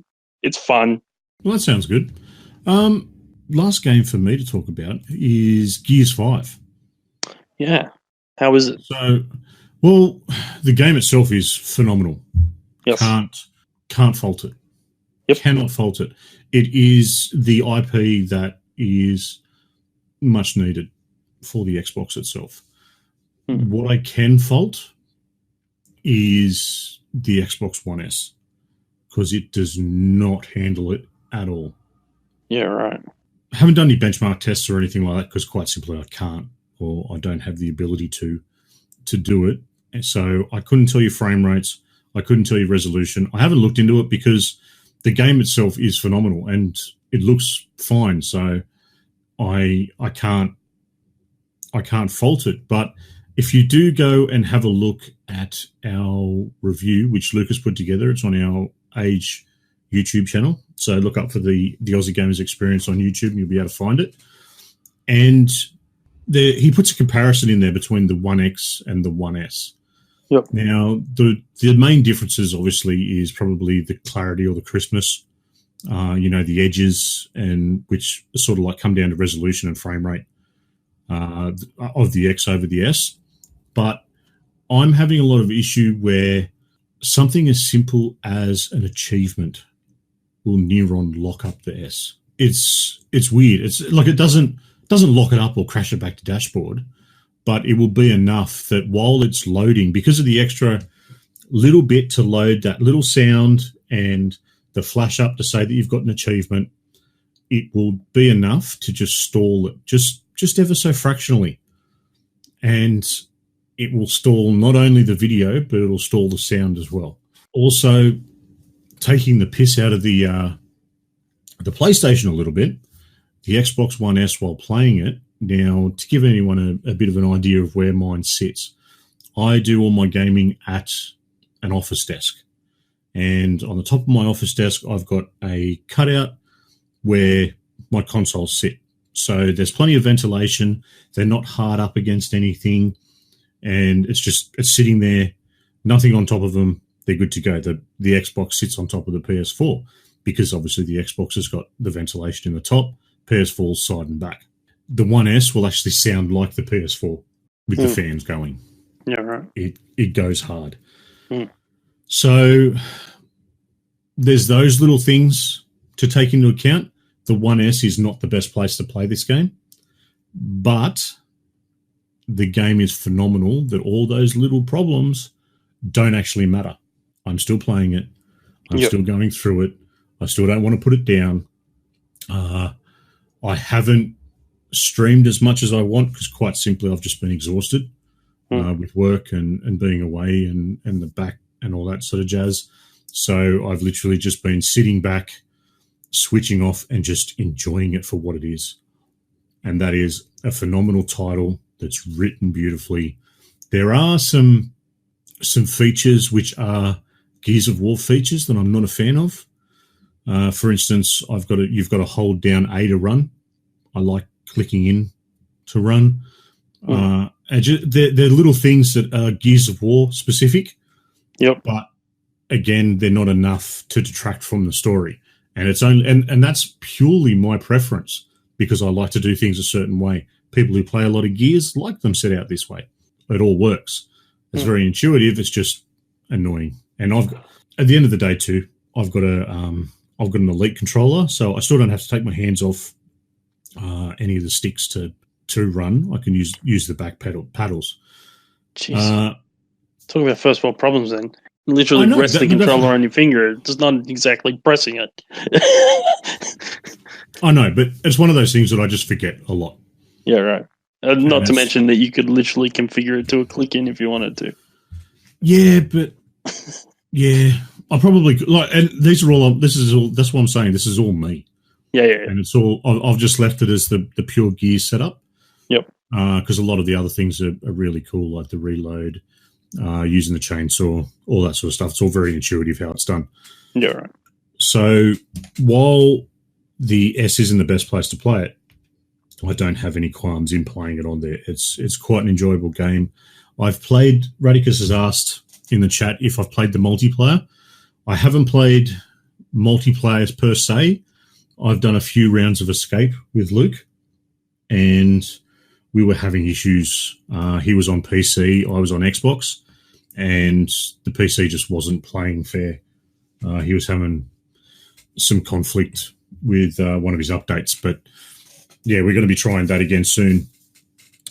fun. Well, that sounds good. Last game for me to talk about is Gears 5. Yeah. How is it? So, well, the game itself is phenomenal. Yes. Can't fault it. Yep. Cannot fault it. It is the IP that is much needed for the Xbox itself. What I can fault is the Xbox One S, because it does not handle it at all. Yeah, right. I haven't done any benchmark tests or anything like that because quite simply I can't, or I don't have the ability to do it. And so I couldn't tell you frame rates. I couldn't tell you resolution. I haven't looked into it because the game itself is phenomenal and it looks fine. So I can't fault it. But if you do go and have a look at our review, which Lucas put together, it's on our Age YouTube channel. So look up for the Aussie Gamers Experience on YouTube and you'll be able to find it. And he puts a comparison in there between the 1X and the 1S. Yep. Now, the main differences, obviously, is probably the clarity or the crispness, the edges, and which sort of like come down to resolution and frame rate of the X over the S. But I'm having a lot of issue where something as simple as an achievement will neuron lock up the S. It's weird. It's like it doesn't lock it up or crash it back to dashboard, but it will be enough that while it's loading, because of the extra little bit to load that little sound and the flash up to say that you've got an achievement, it will be enough to just stall it just ever so fractionally. And it will stall not only the video, but it'll stall the sound as well. Also, taking the piss out of the PlayStation a little bit, the Xbox One S while playing it. Now, to give anyone a bit of an idea of where mine sits, I do all my gaming at an office desk. And on the top of my office desk, I've got a cutout where my consoles sit. So there's plenty of ventilation. They're not hard up against anything. And it's sitting there, nothing on top of them. They're good to go. The Xbox sits on top of the PS4 because obviously the Xbox has got the ventilation in the top, PS4's side and back. The 1S will actually sound like the PS4 with the fans going. Yeah, right. It goes hard. So there's those little things to take into account. The 1S is not the best place to play this game, but the game is phenomenal that all those little problems don't actually matter. I'm still playing it. I'm still going through it. I still don't want to put it down. I haven't streamed as much as I want because quite simply I've just been exhausted with work and being away and the back and all that sort of jazz. So I've literally just been sitting back, switching off and just enjoying it for what it is. And that is a phenomenal title that's written beautifully. There are some features which are Gears of War features that I'm not a fan of. For instance, you've got to hold down A to run. I like clicking in to run. And they're little things that are Gears of War specific. Yep. But again, they're not enough to detract from the story. And it's only and that's purely my preference because I like to do things a certain way. People who play a lot of Gears like them set out this way. It all works. It's very intuitive. It's just annoying. And at the end of the day too, I've got an Elite controller, so I still don't have to take my hands off any of the sticks to run. I can use the back paddles. Jeez. Talking about first world problems then. Literally rest the controller on your finger. It's not exactly pressing it. I know, but it's one of those things that I just forget a lot. Yeah, right. Not to mention that you could literally configure it to a click in if you wanted to. Yeah, but I probably and these are all. That's what I'm saying. This is all me. Yeah. And it's all. I've just left it as the pure Gears setup. Yep. Because a lot of the other things are really cool, like the reload, using the chainsaw, all that sort of stuff. It's all very intuitive how it's done. Yeah, right. So while the S isn't the best place to play it, I don't have any qualms in playing it on there. It's quite an enjoyable game. I've played. Radicus has asked in the chat if I've played the multiplayer. I haven't played multiplayer per se. I've done a few rounds of Escape with Luke, and we were having issues. He was on PC, I was on Xbox, and the PC just wasn't playing fair. He was having some conflict with one of his updates, but yeah, we're going to be trying that again soon.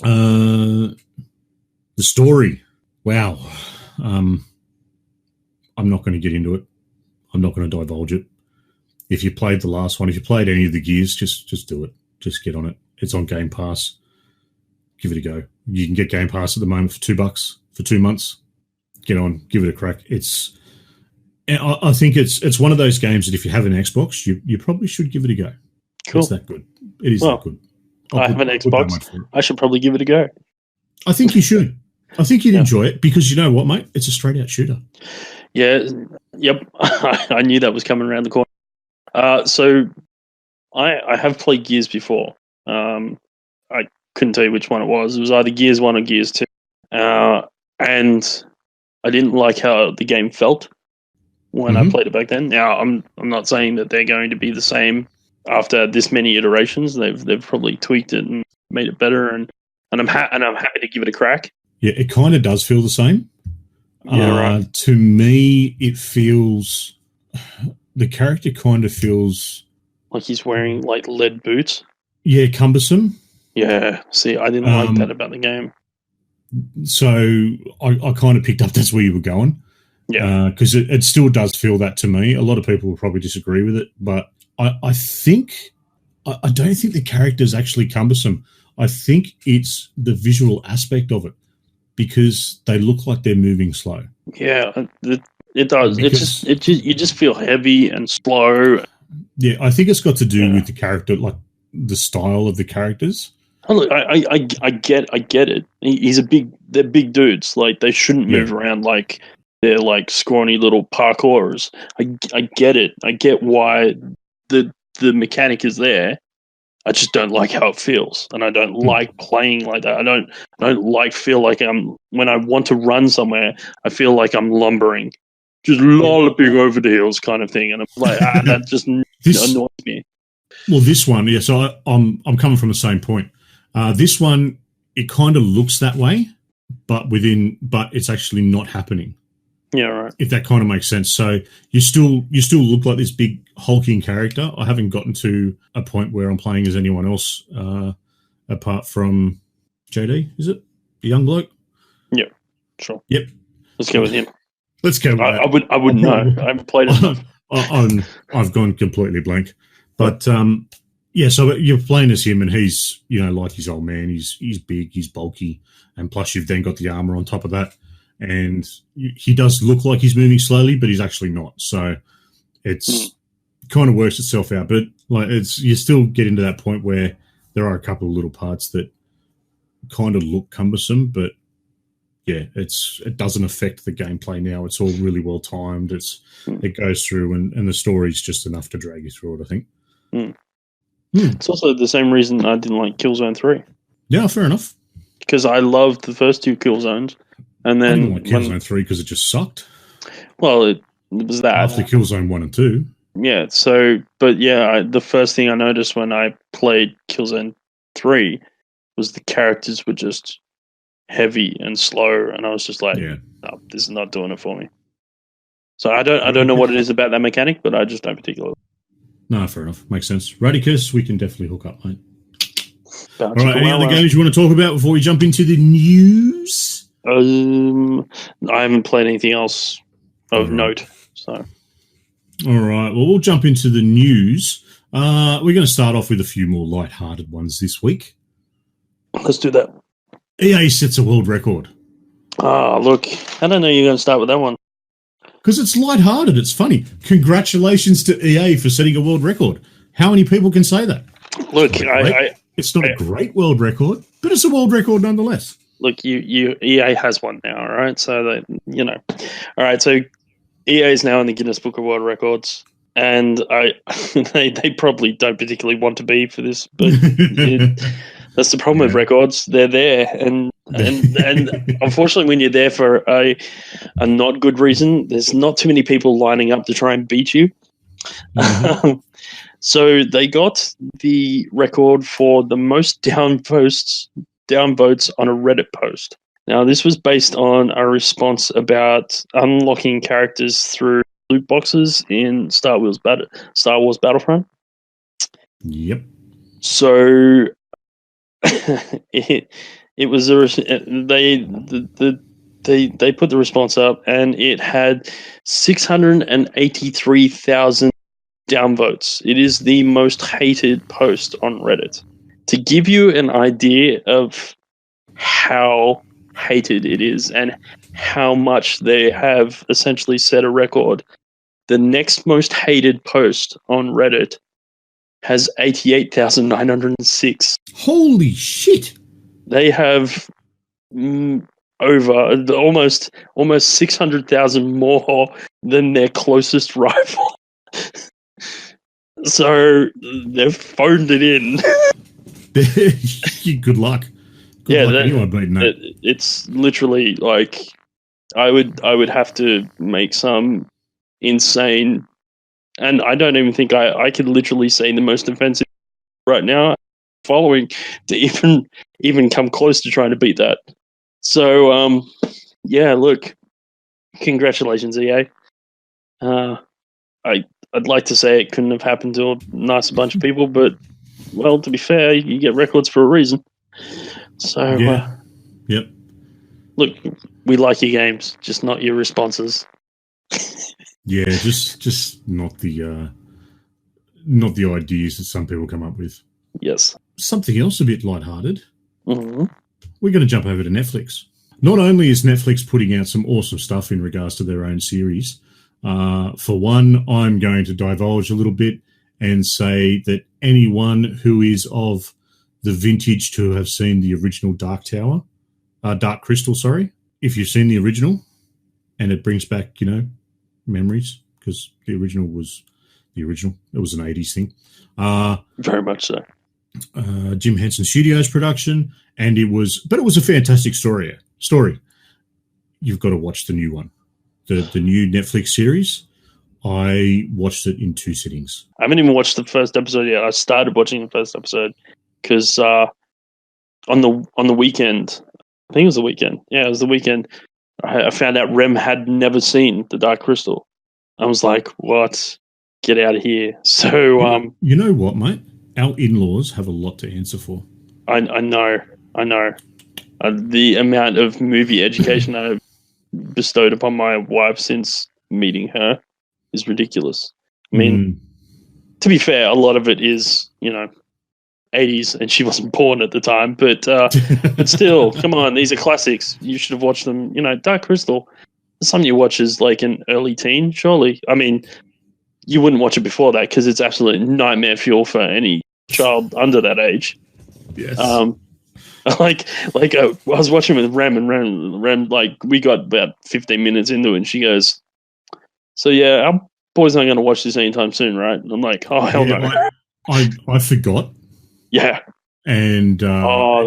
The story, wow. I'm not going to get into it. I'm not going to divulge it. If you played the last one, if you played any of the Gears, just do it. Just get on it. It's on Game Pass. Give it a go. You can get Game Pass at the moment for $2 for 2 months. Get on, give it a crack. I think it's one of those games that if you have an Xbox, you probably should give it a go. Cool. It's that good. It is that good. I have an Xbox. I should probably give it a go. I think you should. I think you'd enjoy it because you know what, mate? It's a straight-out shooter. Yeah. Yep. I knew that was coming around the corner. So I have played Gears before. I couldn't tell you which one it was. It was either Gears 1 or Gears 2. And I didn't like how the game felt when I played it back then. Now, I'm not saying that they're going to be the same after this many iterations. They've probably tweaked it and made it better, and I'm happy to give it a crack. Yeah, it kind of does feel the same. Yeah, right. To me, it feels the character kind of feels like he's wearing like lead boots. Yeah, cumbersome. Yeah, see, I didn't like that about the game. So I kind of picked up that's where you were going. Yeah, because it still does feel that to me. A lot of people will probably disagree with it, but I think I don't think the character is actually cumbersome. I think it's the visual aspect of it because they look like they're moving slow. Yeah, it does. Because you just feel heavy and slow. Yeah, I think it's got to do with the character, like the style of the characters. Oh, look, I get it. They're big dudes. Like they shouldn't move around like they're like scrawny little parkourers. I get it. I get why the mechanic is there. I just don't like how it feels, and I don't like playing like that. I don't like feel like when I want to run somewhere, I feel like I'm lumbering, just lolloping over the hills kind of thing, and I'm like, that just annoys me. Well, this one, yeah. So I'm coming from the same point. This one, it kind of looks that way, but it's actually not happening. Yeah, right. If that kind of makes sense. So you still look like this big hulking character. I haven't gotten to a point where I'm playing as anyone else apart from JD. Is it the young bloke? Yeah, sure. Yep. Let's go with him. Let's go with that. I wouldn't know. I haven't played it. I've gone completely blank. But yeah, so you're playing as him, and he's like his old man. He's big, he's bulky, and plus you've then got the armor on top of that. And he does look like he's moving slowly, but he's actually not. So it's kind of works itself out. But like you still get into that point where there are a couple of little parts that kind of look cumbersome, but yeah, it doesn't affect the gameplay now. It's all really well timed. It goes through, and the story's just enough to drag you through it, I think. It's also the same reason I didn't like Killzone 3. Yeah, fair enough. Because I loved the first two Killzones. And then I didn't like Killzone 3 because it just sucked. Well, it was that. After Killzone 1 and 2. Yeah, the first thing I noticed when I played Killzone 3 was the characters were just heavy and slow, and I was just like, no, this is not doing it for me. So I don't know what it is about that mechanic, but I just don't particularly. No, fair enough. Makes sense. Radicus, we can definitely hook up, mate. All right, any other games you want to talk about before we jump into the news? I haven't played anything else of note. So, all right. Well, we'll jump into the news. We're going to start off with a few more light-hearted ones this week. Let's do that. EA sets a world record. Look, I don't know you're going to start with that one. Because it's light-hearted. It's funny. Congratulations to EA for setting a world record. How many people can say that? Look, it's not a great world record, but it's a world record nonetheless. Look, EA has one now, all right? So, all right, so EA is now in the Guinness Book of World Records, and they probably don't particularly want to be for this, but that's the problem with records. They're there, and unfortunately, when you're there for a not good reason, there's not too many people lining up to try and beat you. Mm-hmm. So they got the record for the most down votes on a Reddit post. Now, this was based on a response about unlocking characters through loot boxes in Star Wars Battlefront. Yep. So it was they put the response up, and it had 683,000 downvotes. It is the most hated post on Reddit. To give you an idea of how hated it is and how much they have essentially set a record, the next most hated post on Reddit has 88,906. Holy shit! They have over almost 600,000 more than their closest rival. So they've phoned it in. Good luck. Good luck anyone beating that. It's literally like I would have to make some insane, and I don't even think I could literally say the most offensive right now following to even come close to trying to beat that. So yeah, look, congratulations, EA. I'd like to say it couldn't have happened to a nice bunch of people, but well, to be fair, you get records for a reason. So yep. Look, we like your games, just not your responses. Yeah, just not the ideas that some people come up with. Yes. Something else a bit lighthearted. Mm-hmm. We're going to jump over to Netflix. Not only is Netflix putting out some awesome stuff in regards to their own series, for one, I'm going to divulge a little bit and say that anyone who is of the vintage to have seen the original Dark Crystal, if you've seen the original and it brings back, memories, because the original was the original. It was an 80s thing. Very much so. Jim Henson Studios production, and it was a fantastic story. You've got to watch the new one, the new Netflix series. I watched it in 2 sittings. I haven't even watched the first episode yet. I started watching the first episode because on the weekend, I think it was the weekend. Yeah, it was the weekend. I found out Rem had never seen the Dark Crystal. I was like, "What? Get out of here!" So, you know what, mate? Our in-laws have a lot to answer for. I know. The amount of movie education I've bestowed upon my wife since meeting her is ridiculous. I mean, to be fair, a lot of it is, 80s, and she wasn't born at the time, but still, come on, these are classics. You should have watched them. Dark Crystal, something you watch as like an early teen, surely. I mean, you wouldn't watch it before that because it's absolute nightmare fuel for any child under that age. Yes. I was watching with Rem, and Rem, like, we got about 15 minutes into it, and she goes, "So yeah, our boys aren't going to watch this anytime soon, right?" And I'm like, "Oh hell no!" I forgot. Yeah. And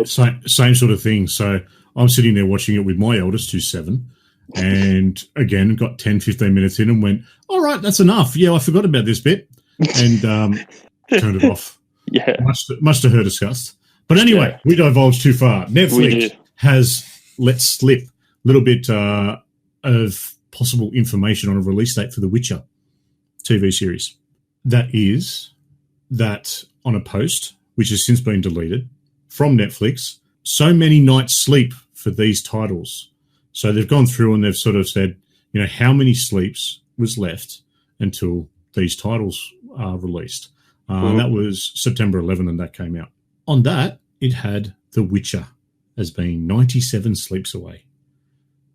same sort of thing. So I'm sitting there watching it with my eldest, who's 7, and again got 10, 15 minutes in and went, "All right, that's enough. Yeah, I forgot about this bit," and turned it off. Yeah, much to her disgust. But anyway, we divulged too far. Netflix has let slip a little bit of possible information on a release date for The Witcher TV series. That is that on a post, which has since been deleted from Netflix, so many nights sleep for these titles. So they've gone through and they've sort of said, how many sleeps was left until these titles are released. That was September 11, and that came out. On that, it had The Witcher as being 97 sleeps away,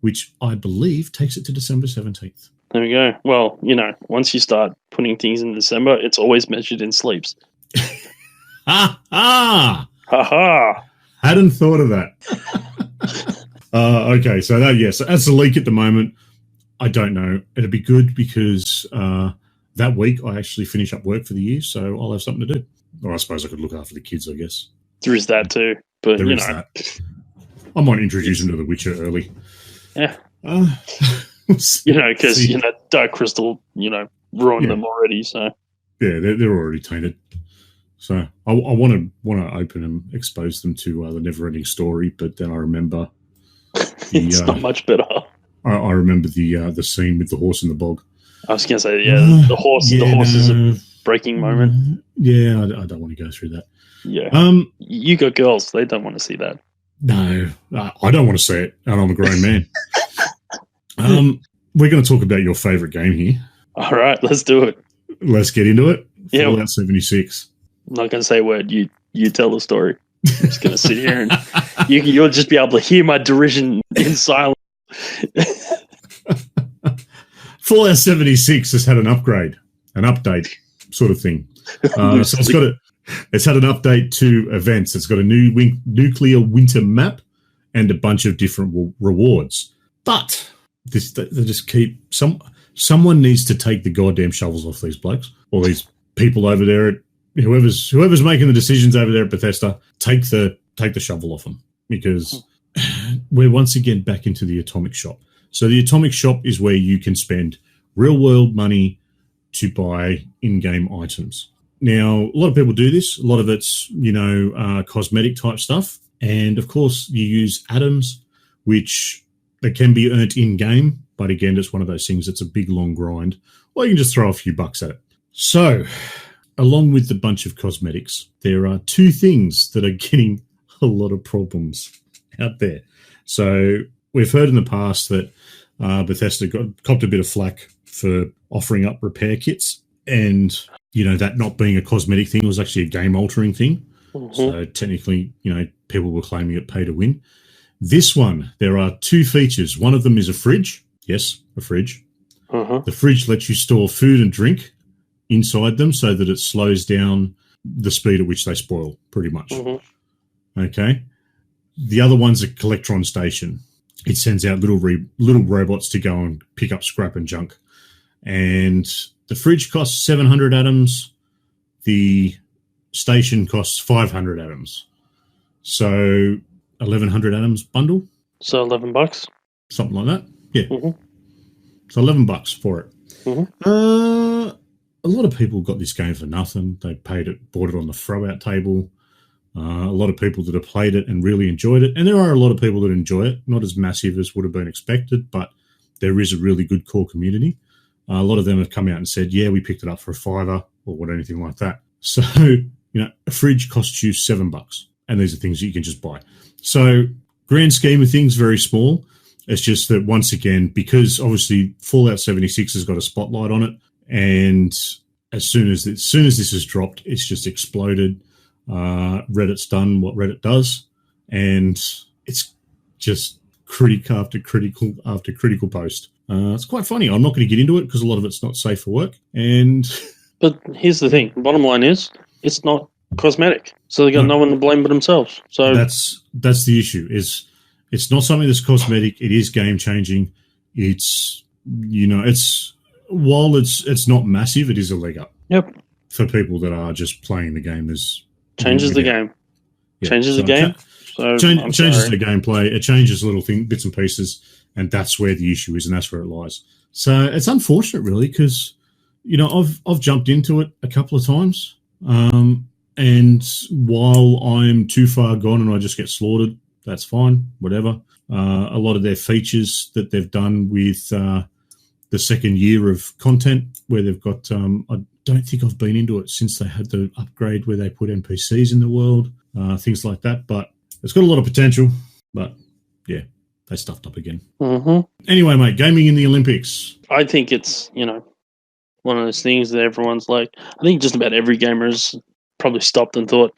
which I believe takes it to December 17th. There we go. Well, once you start putting things in December, it's always measured in sleeps. Ha ha! Ha ha! Hadn't thought of that. Okay, so that's a leak at the moment. I don't know. It'd be good because that week I actually finish up work for the year, so I'll have something to do. Or I suppose I could look after the kids, I guess. There is that too, but there is that. I might introduce them to The Witcher early. Yeah. Because Dark Crystal, ruined them already. So yeah, they're already tainted. So I want to open and expose them to the never-ending story, but then I remember it's not much better. I remember the scene with the horse in the bog. I was going to say, the horse is a breaking moment. Yeah, I don't want to go through that. Yeah. You got girls; they don't want to see that. No, I don't want to see it, and I'm a grown man. We're going to talk about your favourite game here. All right, let's do it. Let's get into it. Yeah. Fallout 76. I'm not going to say a word. You tell the story. I'm just going to sit here and you'll just be able to hear my derision in silence. Fallout 76 has had an update sort of thing. So it's had an update to events. It's got a new nuclear winter map and a bunch of different rewards. But they just keep someone needs to take the goddamn shovels off these blokes or these people over there at whoever's making the decisions over there at Bethesda, take the shovel off them, because we're once again back into the Atomic Shop. So the Atomic Shop is where you can spend real-world money to buy in-game items. Now, a lot of people do this. A lot of it's, cosmetic-type stuff. And, of course, you use atoms, which they can be earned in-game. But, again, it's one of those things that's a big, long grind. Or you can just throw a few bucks at it. So, along with the bunch of cosmetics, there are two things that are getting a lot of problems out there. So, we've heard in the past that Bethesda copped a bit of flack for offering up repair kits, and that not being a cosmetic thing was actually a game altering thing. Mm-hmm. So technically, people were claiming it pay to win. This one, there are two features. One of them is a fridge. Yes, a fridge. Uh-huh. The fridge lets you store food and drink inside them so that it slows down the speed at which they spoil, pretty much. Mm-hmm. Okay. The other one's a collectron station. It sends out little robots to go and pick up scrap and junk. And the fridge costs 700 atoms. The station costs 500 atoms. So 1,100 atoms bundle. So $11. Something like that. Yeah. Mm-hmm. So $11 for it. Mm-hmm. A lot of people got this game for nothing. They bought it on the throw-out table. A lot of people that have played it and really enjoyed it. And there are a lot of people that enjoy it. Not as massive as would have been expected, but there is a really good core community. A lot of them have come out and said, yeah, we picked it up for $5 or anything like that. So, a fridge costs you $7. And these are things that you can just buy. So, grand scheme of things, very small. It's just that, once again, because obviously Fallout 76 has got a spotlight on it, and as soon as this is dropped, it's just exploded. Reddit's done what Reddit does, and it's just critic after critical after critical post. It's quite funny. I'm not going to get into it because a lot of it's not safe for work. But here's the thing. Bottom line is, it's not cosmetic, so they got no one to blame but themselves. So that's the issue. It's not something that's cosmetic. It is game changing. It's while it's not massive, it is a leg up. Yep. For people that are just playing the game as changes the game. Yeah. Changes the game. Changes the gameplay. It changes little bits and pieces, and that's where the issue is, and that's where it lies. So it's unfortunate, really, because I've jumped into it a couple of times, and while I'm too far gone and I just get slaughtered, that's fine, whatever. A lot of their features that they've done with the second year of content, where they've got, I don't think I've been into it since they had the upgrade where they put NPCs in the world, things like that. But it's got a lot of potential. But yeah, they stuffed up again. Mm-hmm. Anyway, mate, gaming in the Olympics. I think it's, one of those things that everyone's like, I think just about every gamer has probably stopped and thought,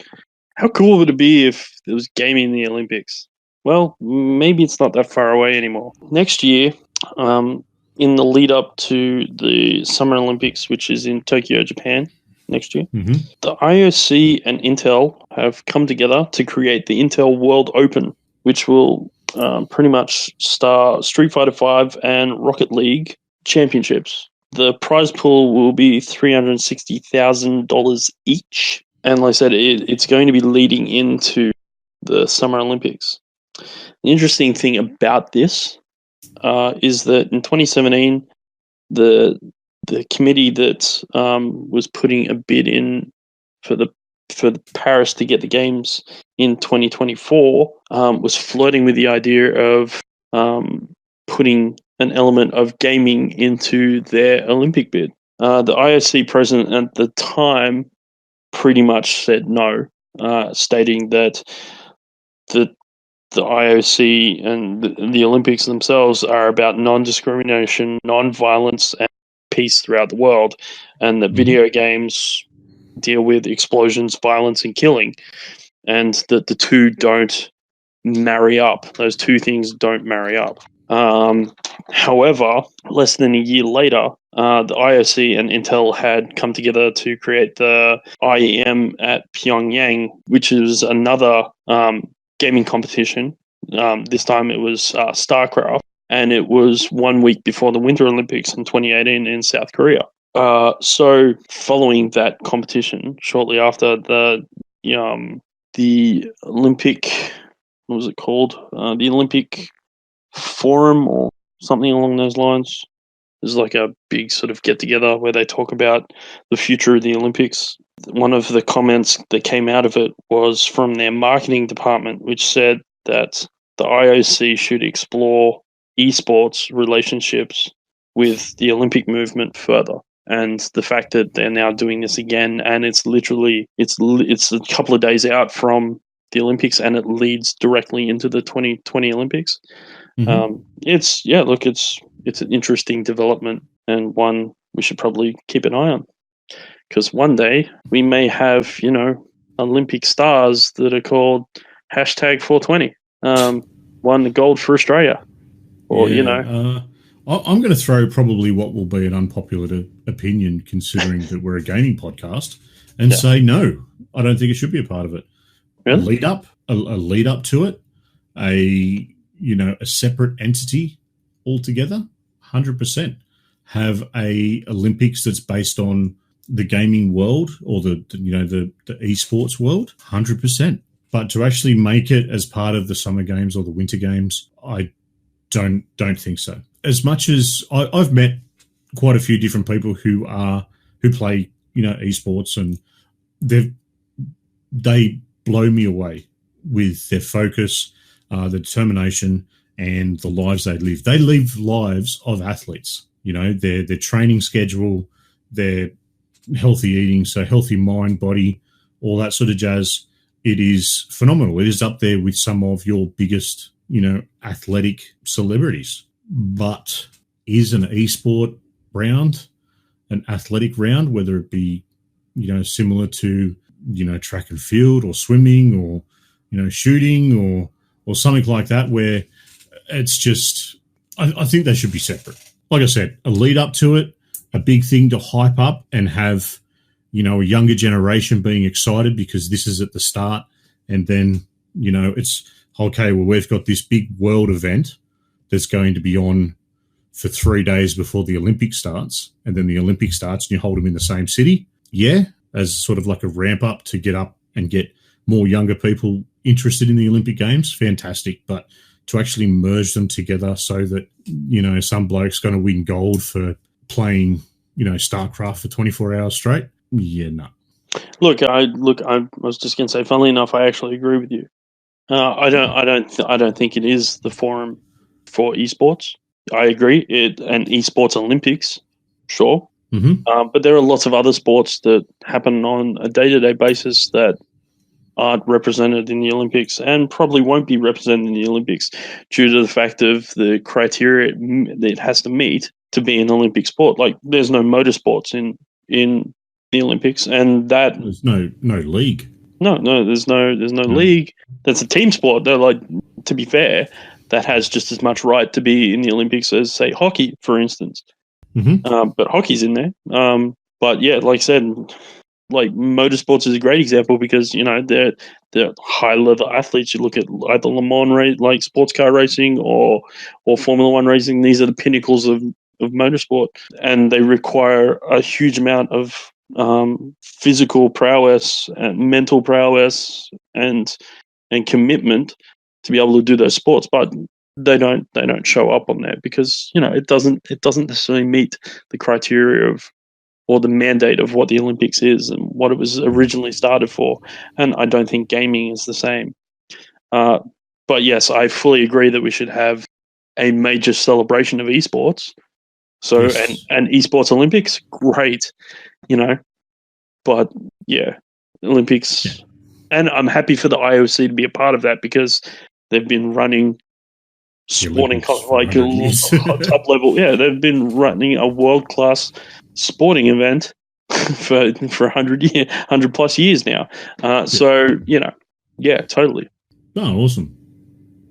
how cool would it be if there was gaming in the Olympics? Well, maybe it's not that far away anymore. Next year, in the lead up to the Summer Olympics, which is in Tokyo, Japan, next year, mm-hmm. the IOC and Intel have come together to create the Intel World Open, which will pretty much star Street Fighter V and Rocket League championships. The prize pool will be $360,000 each. And like I said, it's going to be leading into the Summer Olympics. The interesting thing about this is that in 2017, the committee that was putting a bid in for the Paris to get the games in 2024 was flirting with the idea of putting an element of gaming into their Olympic bid. The IOC president at the time pretty much said no, stating that the IOC and the Olympics themselves are about non-discrimination, non-violence, and peace throughout the world, and that video games deal with explosions, violence, and killing, and that the two don't marry up. Those two things don't marry up. However, less than a year later, the IOC and Intel had come together to create the IEM at Pyongyang, which is another gaming competition. This time it was StarCraft, and it was 1 week before the Winter Olympics in 2018 in South Korea. So following that competition, shortly after the Olympic, what was it called? The Olympic Forum or something along those lines. There's like a big sort of get together where they talk about the future of the Olympics. One of the comments that came out of it was from their marketing department, which said that the IOC should explore esports relationships with the Olympic movement further. And the fact that they're now doing this again, and it's a couple of days out from the Olympics, and it leads directly into the 2020 Olympics. Mhm. It's an interesting development, and one we should probably keep an eye on, because one day we may have Olympic stars that are called #420. Won the gold for Australia, or I'm going to throw probably what will be an unpopular opinion, considering that we're a gaming podcast, and say no. I don't think it should be a part of it. Really? A lead up to it, a separate entity altogether. 100% have a Olympics that's based on the gaming world or the esports world. 100%. But to actually make it as part of the Summer Games or the Winter Games, I don't think so. As much as I've met quite a few different people who play esports, and they blow me away with their focus, the determination, and the lives they live. They live lives of athletes. Their training schedule, their healthy eating, so healthy mind, body, all that sort of jazz. It is phenomenal. It is up there with some of your biggest, athletic celebrities. But is an esport round an athletic round, whether it be, similar to, track and field or swimming or, shooting or something like that, where it's just, I think they should be separate. Like I said, a lead up to it, a big thing to hype up and have, a younger generation being excited because this is at the start. And then, it's okay, well, we've got this big world event that's going to be on for 3 days before the Olympics starts. And then the Olympics starts and you hold them in the same city. Yeah, as sort of like a ramp up to get up and get more younger people interested in the Olympic Games, fantastic. But to actually merge them together so that, some bloke's going to win gold for playing, StarCraft for 24 hours straight, yeah, no. Look, I was just going to say, funnily enough, I actually agree with you. I don't think it is the forum for esports. I agree. An esports Olympics, sure. Mm-hmm. But there are lots of other sports that happen on a day-to-day basis that aren't represented in the Olympics and probably won't be represented in the Olympics due to the fact of the criteria that it has to meet to be an Olympic sport. Like, there's no motorsports in the Olympics, and that there's no league. No, there's no league. That's a team sport. They're like, to be fair, that has just as much right to be in the Olympics as, say, hockey, for instance. Mm-hmm. But hockey's in there. But yeah, like I said, like motorsports is a great example because they're high level athletes. You look at either Le Mans race, like sports car racing, or Formula One racing. These are the pinnacles of motorsport, and they require a huge amount of physical prowess and mental prowess and commitment to be able to do those sports, but they don't show up on there because it doesn't necessarily meet the criteria of or the mandate of what the Olympics is and what it was originally started for. And I don't think gaming is the same. But yes, I fully agree that we should have a major celebration of esports. So Yes. and esports Olympics, great, but yeah, Olympics. Yeah. And I'm happy for the IOC to be a part of that because they've been running sporting like top level. Yeah, they've been running a world-class sporting event for 100 plus years now. So, yeah, totally. Oh, awesome.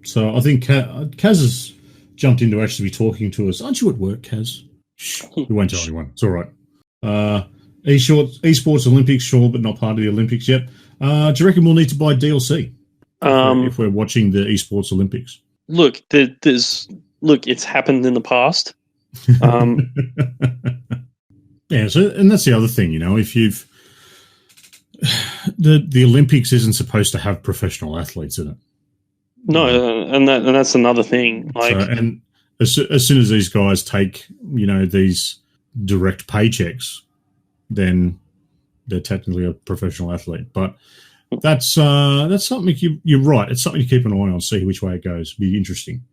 So I think Kaz has jumped in to actually be talking to us. Aren't you at work, Kaz? We won't tell anyone. It's all right. Esports Olympics, sure, but not part of the Olympics yet. Do you reckon we'll need to buy DLC if we're watching the Esports Olympics? Look, it's happened in the past. Yeah, so and that's the other thing, if you've the Olympics isn't supposed to have professional athletes in it. No, and that's another thing. Like, and as soon as these guys take, these direct paychecks, then they're technically a professional athlete. But that's something you're right. It's something to keep an eye on, see which way it goes. Be interesting.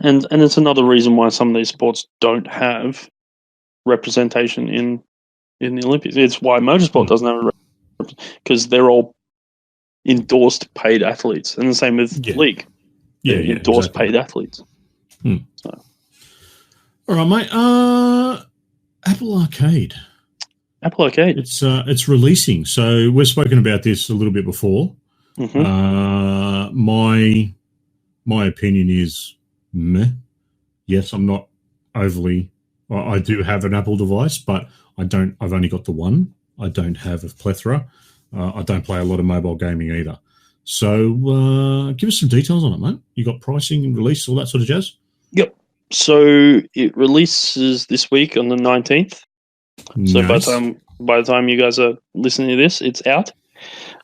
And it's another reason why some of these sports don't have representation in the Olympics. It's why motorsport doesn't have because they're all endorsed paid athletes, and the same with league. They're endorsed paid athletes. So. All right, mate. Apple Arcade. Apple Arcade. It's releasing. So we've spoken about this a little bit before. Mm-hmm. My opinion is meh. Yes, I'm not overly. I do have an Apple device, but I've only got the one. I don't have a plethora. I don't play a lot of mobile gaming either. So give us some details on it, mate. You got pricing and release, all that sort of jazz? Yep. So it releases this week on the 19th. So nice. by the time you guys are listening to this, it's out.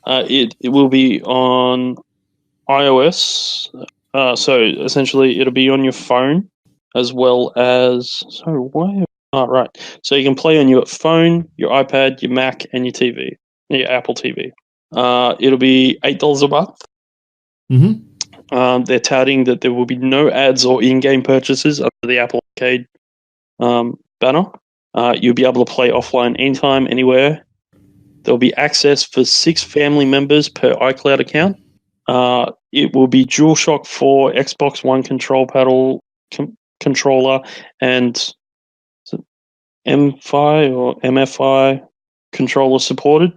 It will be on iOS. So essentially, it'll be on your phone as well as. So why? Oh, right. So you can play on your phone, your iPad, your Mac, and your TV, your Apple TV. It'll be $8 a month. Mm-hmm. They're touting that there will be no ads or in-game purchases under the Apple Arcade banner. You'll be able to play offline anytime, anywhere. There'll be access for 6 family members per iCloud account. It will be DualShock 4, Xbox One controller, and MFI or MFI controller supported,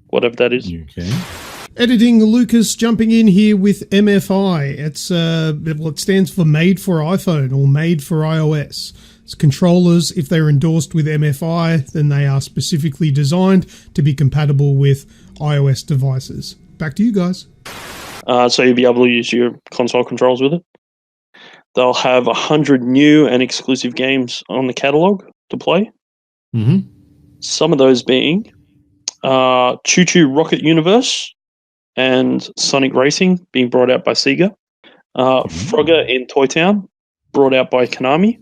whatever that is. Okay. Editing Lucas jumping in here with MFI. It stands for Made for iPhone or Made for iOS. It's controllers, if they're endorsed with MFI, then they are specifically designed to be compatible with iOS devices. Back to you guys. So you'll be able to use your console controls with it. They'll have 100 new and exclusive games on the catalog to play. Mm-hmm. Some of those being Choo Choo Rocket Universe and Sonic Racing, being brought out by Sega. Frogger in Toy Town, brought out by Konami.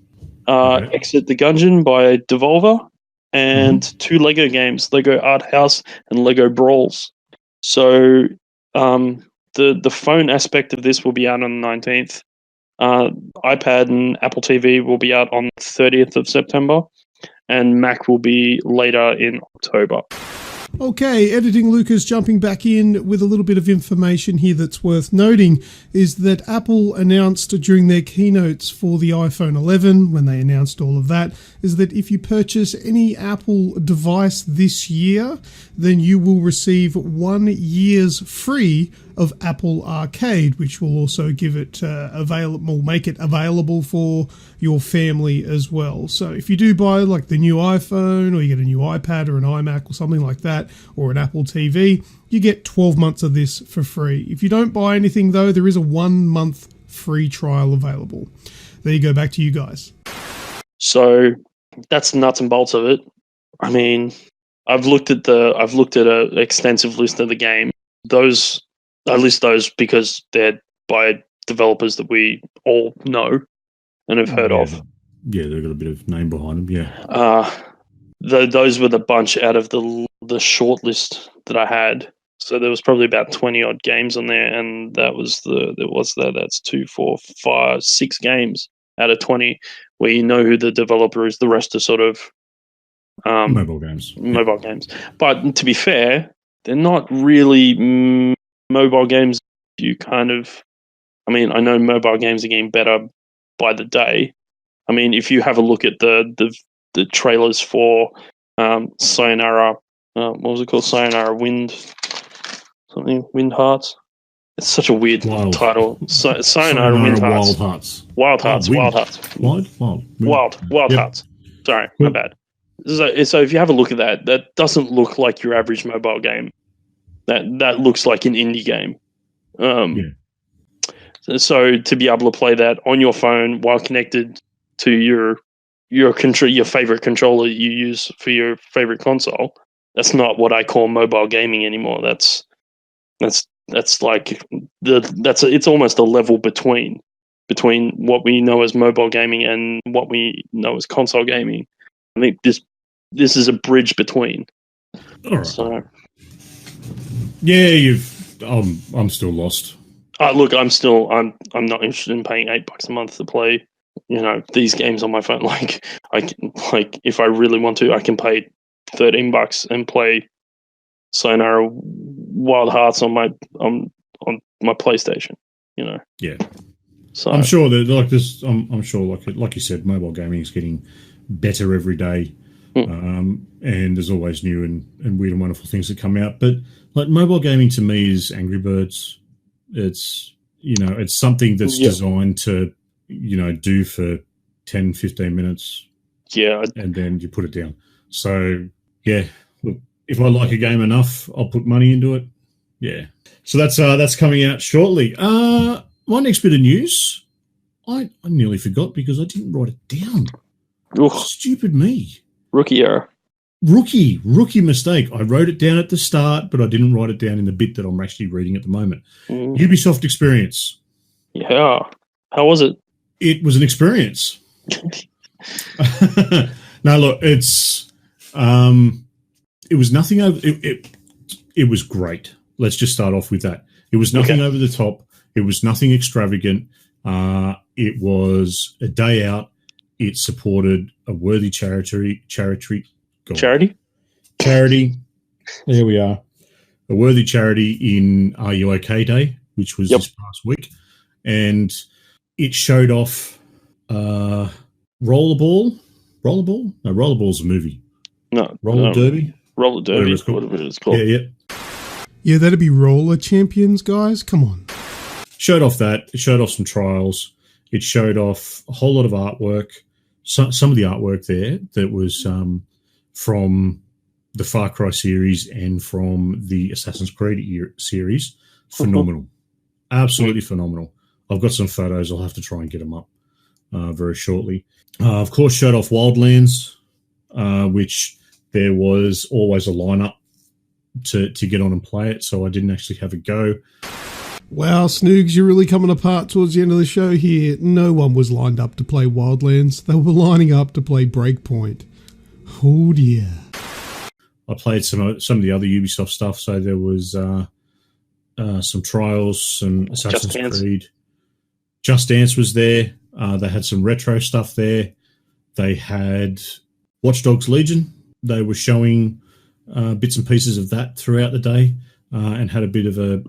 Exit the Gungeon by Devolver. And 2 Lego games, Lego Art House and Lego Brawls. So the phone aspect of this will be out on the 19th. iPad and Apple TV will be out on the 30th of September. And Mac will be later in October. Okay, Editing Lucas jumping back in with a little bit of information here that's worth noting is that Apple announced during their keynotes for the iPhone 11, when they announced all of that, is that if you purchase any Apple device this year, then you will receive 1 year's free of Apple Arcade, which will also give it make it available for your family as well. So if you do buy like the new iPhone, or you get a new iPad or an iMac or something like that, or an Apple TV, you get 12 months of this for free. If you don't buy anything though, there is a 1 month free trial available. There you go, back to you guys. So that's the nuts and bolts of it. I mean, I've looked at an extensive list of the game. I list those because they're by developers that we all know and have heard of. Yeah, they've got a bit of name behind them. Yeah. Those were the bunch out of the short list that I had. So there was probably about 20 odd games on there, and that's 2, 4, 5, 6 games out of 20 where you know who the developer is. The rest are sort of mobile games. Mobile games. But to be fair, they're not really mobile games. I know mobile games are getting better by the day. I mean, if you have a look at the trailers for Sayonara, what was it called? Sayonara Wind Hearts. It's such a weird title. Sayonara Wind Hearts. Wild Hearts. Sorry, my bad. So if you have a look at that doesn't look like your average mobile game. That looks like an indie game. So to be able to play that on your phone while connected to your your favorite controller you use for your favorite console. That's not what I call mobile gaming anymore. It's almost a level between what we know as mobile gaming and what we know as console gaming. I think this is a bridge between. All right. So, yeah, I'm still lost. Look, I'm not interested in paying $8 a month to play, these games on my phone. Like if I really want to, I can pay $13 and play Sayonara Wild Hearts on my PlayStation. Yeah. So I'm sure that like this. I'm sure like you said, mobile gaming is getting better every day, and there's always new and weird and wonderful things that come out. But like mobile gaming to me is Angry Birds. It's it's something that's designed to do for 10, 15 minutes. Yeah, and then you put it down. So yeah, look, if I like a game enough, I'll put money into it. Yeah. So that's coming out shortly. My next bit of news, I nearly forgot because I didn't write it down. Ugh. Stupid me. Rookie error. Rookie mistake. I wrote it down at the start, but I didn't write it down in the bit that I'm actually reading at the moment. Ubisoft Experience. Yeah. How was it? It was an experience. Now look, it was nothing over. It was great. Let's just start off with that. It was nothing over the top. It was nothing extravagant. It was a day out. It supported a worthy charity. Charity. There we are. A worthy charity in Are You OK Day, which was this past week, and it showed off Rollerball. Rollerball? No, Rollerball's a movie. No, Derby. Roller Derby. Whatever it's called. Yeah. Yeah, that'd be Roller Champions, guys. Come on. Showed off that. It showed off some trials. It showed off a whole lot of artwork. Some of the artwork there that was from the Far Cry series and from the Assassin's Creed series. Phenomenal. Absolutely phenomenal. I've got some photos. I'll have to try and get them up very shortly. Of course, showed off Wildlands, which there was always a lineup to get on and play it, so I didn't actually have a go. Wow, Snoogs, you're really coming apart towards the end of the show here. No one was lined up to play Wildlands. They were lining up to play Breakpoint. Oh, dear. I played some of the other Ubisoft stuff, so there was some trials, some Assassin's Creed. Just Dance was there. They had some retro stuff there. They had Watch Dogs Legion. They were showing bits and pieces of that throughout the day and had a bit of a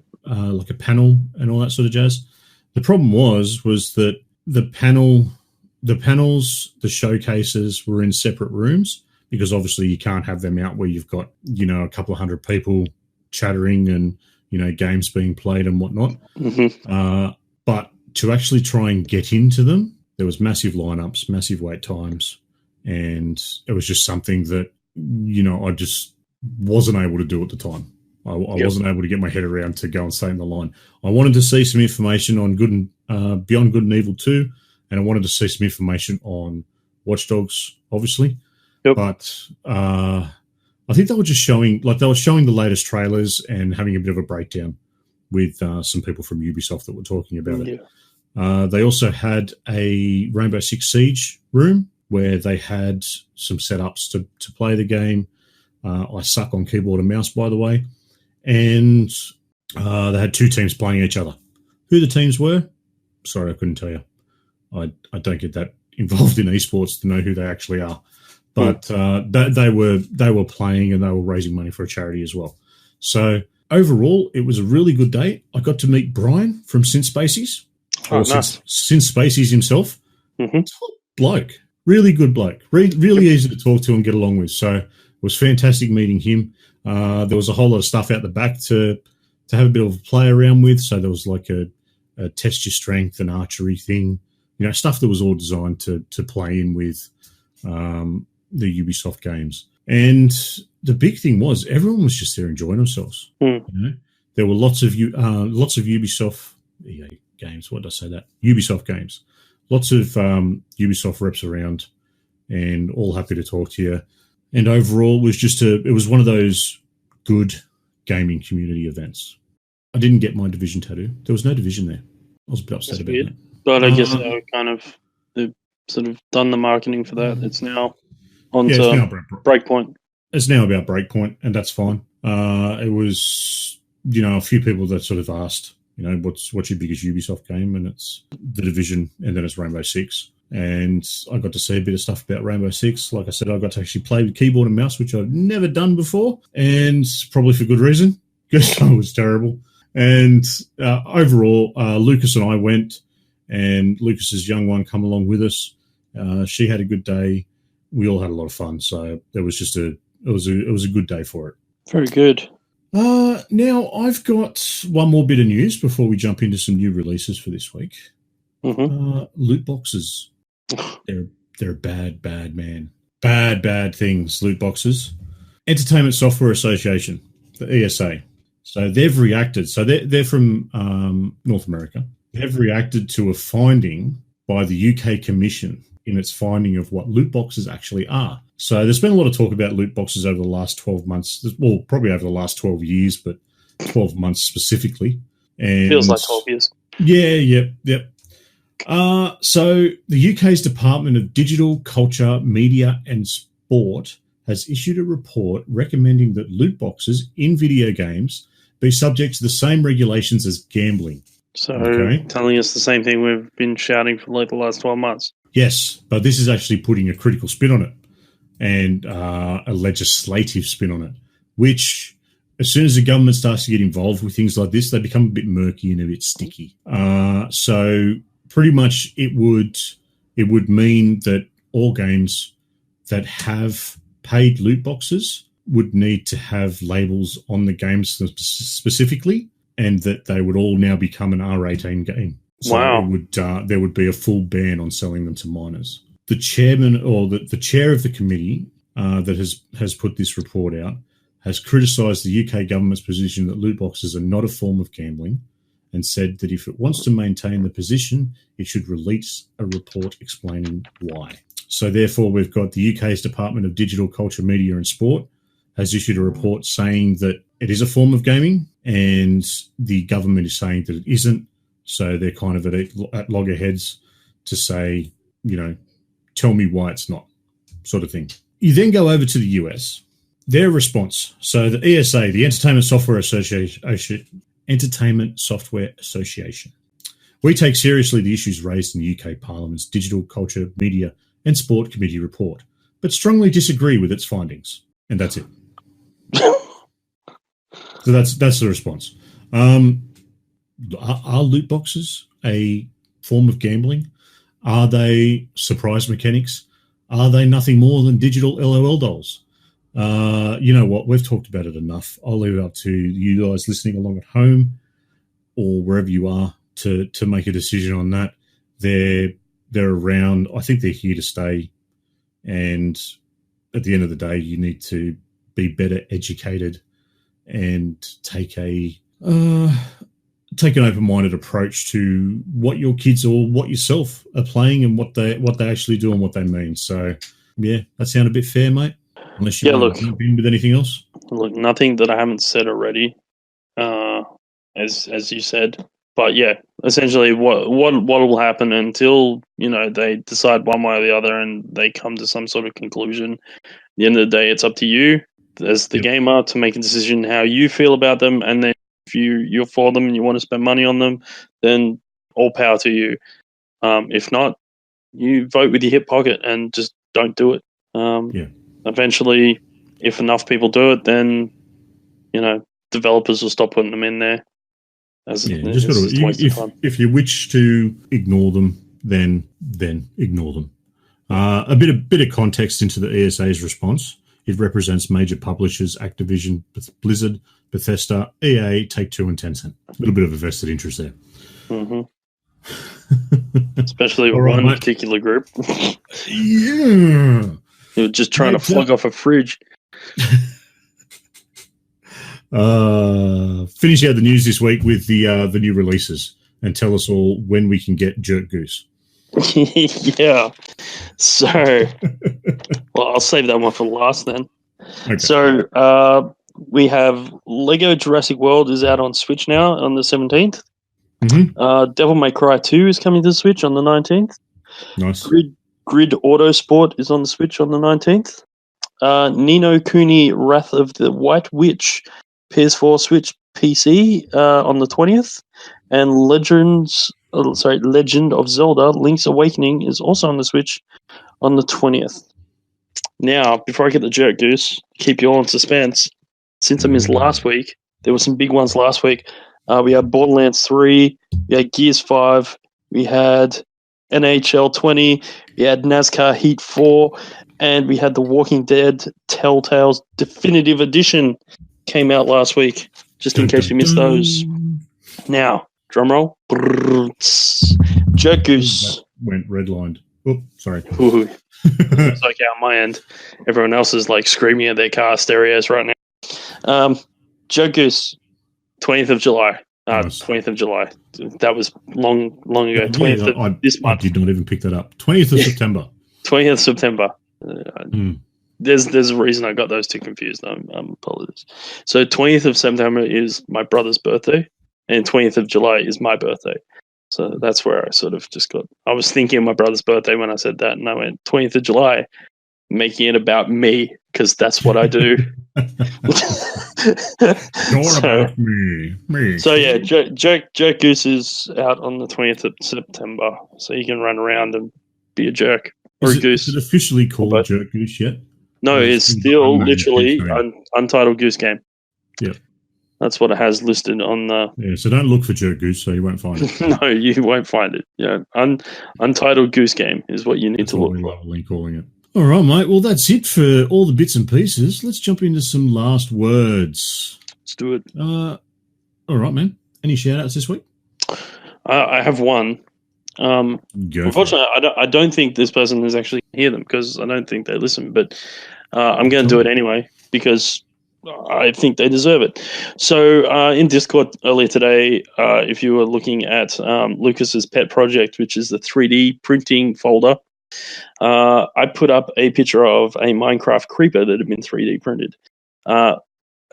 panel and all that sort of jazz. The problem was that the panels, the showcases were in separate rooms because obviously you can't have them out where you've got, a couple of hundred people chattering and, games being played and whatnot. Mm-hmm. But to actually try and get into them, there was massive lineups, massive wait times, and it was just something that, I just wasn't able to do at the time. I wasn't able to get my head around to go and stay in the line. I wanted to see some information on Beyond Good and Evil 2, and I wanted to see some information on Watch Dogs, obviously. Yep. But I think they were just showing the latest trailers and having a bit of a breakdown with some people from Ubisoft that were talking about it. They also had a Rainbow Six Siege room where they had some setups to play the game. I suck on keyboard and mouse, by the way. And they had two teams playing each other. Who the teams were? Sorry, I couldn't tell you. I don't get that involved in esports to know who they actually are. But they were playing and they were raising money for a charity as well. So overall, it was a really good day. I got to meet Brian from Synth Spacies. Nice. Synth Spacies himself. Mm-hmm. Top bloke. Really good bloke. Really easy to talk to and get along with. So it was fantastic meeting him. There was a whole lot of stuff out the back to have a bit of a play around with. So there was like a test your strength and archery thing, stuff that was all designed to play in with the Ubisoft games. And the big thing was everyone was just there enjoying themselves. There were lots of Ubisoft games. What did I say that? Ubisoft games. Lots of Ubisoft reps around and all happy to talk to you. And overall, it was one of those good gaming community events. I didn't get my Division tattoo. There was no Division there. I was a bit upset That's about weird. that. But I guess they've sort of done the marketing for that. It's now on it's now Breakpoint. It's now about Breakpoint, and that's fine. It was, a few people that sort of asked, what's your biggest Ubisoft game? And it's The Division, and then it's Rainbow Six. And I got to see a bit of stuff about Rainbow Six. Like I said, I got to actually play with keyboard and mouse, which I've never done before, and probably for good reason, because it was terrible. And overall, Lucas and I went, and Lucas's young one come along with us. She had a good day. We all had a lot of fun. So there was just it was a good day for it. Very good. Now I've got one more bit of news before we jump into some new releases for this week. Loot boxes. They're bad, man. Bad things, loot boxes. Entertainment Software Association, the ESA. So they've reacted. So they're from North America. They've reacted to a finding by the UK Commission in its finding of what loot boxes actually are. So there's been a lot of talk about loot boxes over the last 12 months. Well, probably over the last 12 years, but 12 months specifically. And feels like 12 years. Yeah, yep. So the UK's Department of Digital, Culture, Media and Sport has issued a report recommending that loot boxes in video games be subject to the same regulations as gambling. So telling us the same thing we've been shouting for like the last 12 months. Yes, but this is actually putting a critical spin on it and a legislative spin on it, which as soon as the government starts to get involved with things like this, they become a bit murky and a bit sticky. So pretty much it would mean that all games that have paid loot boxes would need to have labels on the games specifically, and that they would all now become an R18 game. So wow. There would be a full ban on selling them to minors. The chairman or the chair of the committee that has put this report out has criticised the UK government's position that loot boxes are not a form of gambling, and said that if it wants to maintain the position, it should release a report explaining why. So therefore, we've got the UK's Department of Digital, Culture, Media and Sport has issued a report saying that it is a form of gaming, and the government is saying that it isn't. So they're kind of at loggerheads to say, tell me why it's not, sort of thing. You then go over to the US. Their response. So the ESA, the Entertainment Software Association. We take seriously the issues raised in the UK Parliament's Digital, Culture, Media and Sport Committee report, but strongly disagree with its findings. And that's it. So that's the response. Are loot boxes a form of gambling? Are they surprise mechanics? Are they nothing more than digital LOL dolls? You know what? We've talked about it enough. I'll leave it up to you guys listening along at home or wherever you are to make a decision on that. They're around. I think they're here to stay. And at the end of the day, you need to be better educated and take an open-minded approach to what your kids or what yourself are playing and what they actually do and what they mean. So, yeah, that sound a bit fair, mate? Unless you want to jump in with anything else. Look, nothing that I haven't said already, as you said. But yeah, essentially, what will happen until they decide one way or the other and they come to some sort of conclusion. At the end of the day, it's up to you as the gamer to make a decision how you feel about them, and then if you're for them and you want to spend money on them, then all power to you. If not, you vote with your hip pocket and just don't do it. Eventually, if enough people do it, then developers will stop putting them in there. If you wish to ignore them, then ignore them. A bit of context into the ESA's response. It represents major publishers: Activision, Blizzard, Bethesda, EA, Take-Two, and Tencent. A little bit of a vested interest there. Mm-hmm. Especially one particular group. Yeah. You're just trying to flog off a fridge. Finish out the news this week with the new releases and tell us all when we can get Jerk Goose. Yeah. So, well, I'll save that one for last then. Okay. So, we have Lego Jurassic World is out on Switch now on the 17th. Mm-hmm. Devil May Cry 2 is coming to the Switch on the 19th. Nice. Grid Autosport is on the Switch on the 19th. Nino Kuni Wrath of the White Witch PS4 Switch PC on the 20th. And Legend of Zelda Link's Awakening is also on the Switch on the 20th. Now, before I get the jerk goose, keep you all in suspense. Since I missed last week, there were some big ones last week. We had Borderlands 3, we had Gears 5, we had NHL 20, we had NASCAR Heat 4, and we had The Walking Dead Telltale's Definitive Edition came out last week, just in case you missed those. Now, drumroll. Jerk goose. That went redlined. Oh, sorry. Ooh. It's okay on my end. Everyone else is like screaming at their car stereos right now. Jerk goose, 20th of July. Nice. 20th of July. That was long ago. 20th of this month. I did not even pick that up. 20th of September. 20th of September. There's a reason I got those two confused. Apologies. So 20th of September is my brother's birthday, and 20th of July is my birthday. So that's where I sort of just got. I was thinking of my brother's birthday when I said that, and I went 20th of July, making it about me because that's what I do. About me. So yeah, Jerk Goose is out on the 20th of September, so you can run around and be a jerk or a goose. Is it officially called Jerk Goose yet? No, it's still literally Untitled Goose Game. Yeah. That's what it has listed on the... Yeah, so don't look for Jerk Goose, so you won't find it. No, you won't find it. Yeah, Untitled Goose Game is what you need to look for. Lovely calling it. All right, mate. Well, that's it for all the bits and pieces. Let's jump into some last words. Let's do it. All right, man. Any shout-outs this week? I have one. Unfortunately, I don't think this person is actually going to hear them because I don't think they listen, but I'm going to do it anyway because I think they deserve it. So in Discord earlier today, if you were looking at Lucas's pet project, which is the 3D printing folder, I put up a picture of a Minecraft creeper that had been 3D printed. A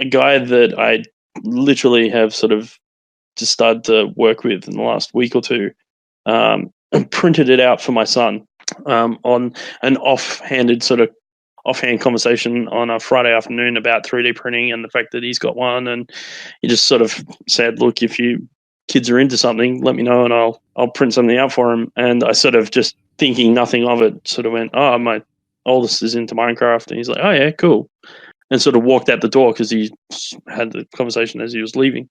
guy that I literally have sort of just started to work with in the last week or two printed it out for my son on an offhand conversation on a Friday afternoon about 3D printing and the fact that he's got one, and he just sort of said, look, if you kids are into something, let me know and I'll print something out for him. And I sort of just thinking nothing of it sort of went, oh, my oldest is into Minecraft, and he's like, oh yeah, cool, and sort of walked out the door because he had the conversation as he was leaving.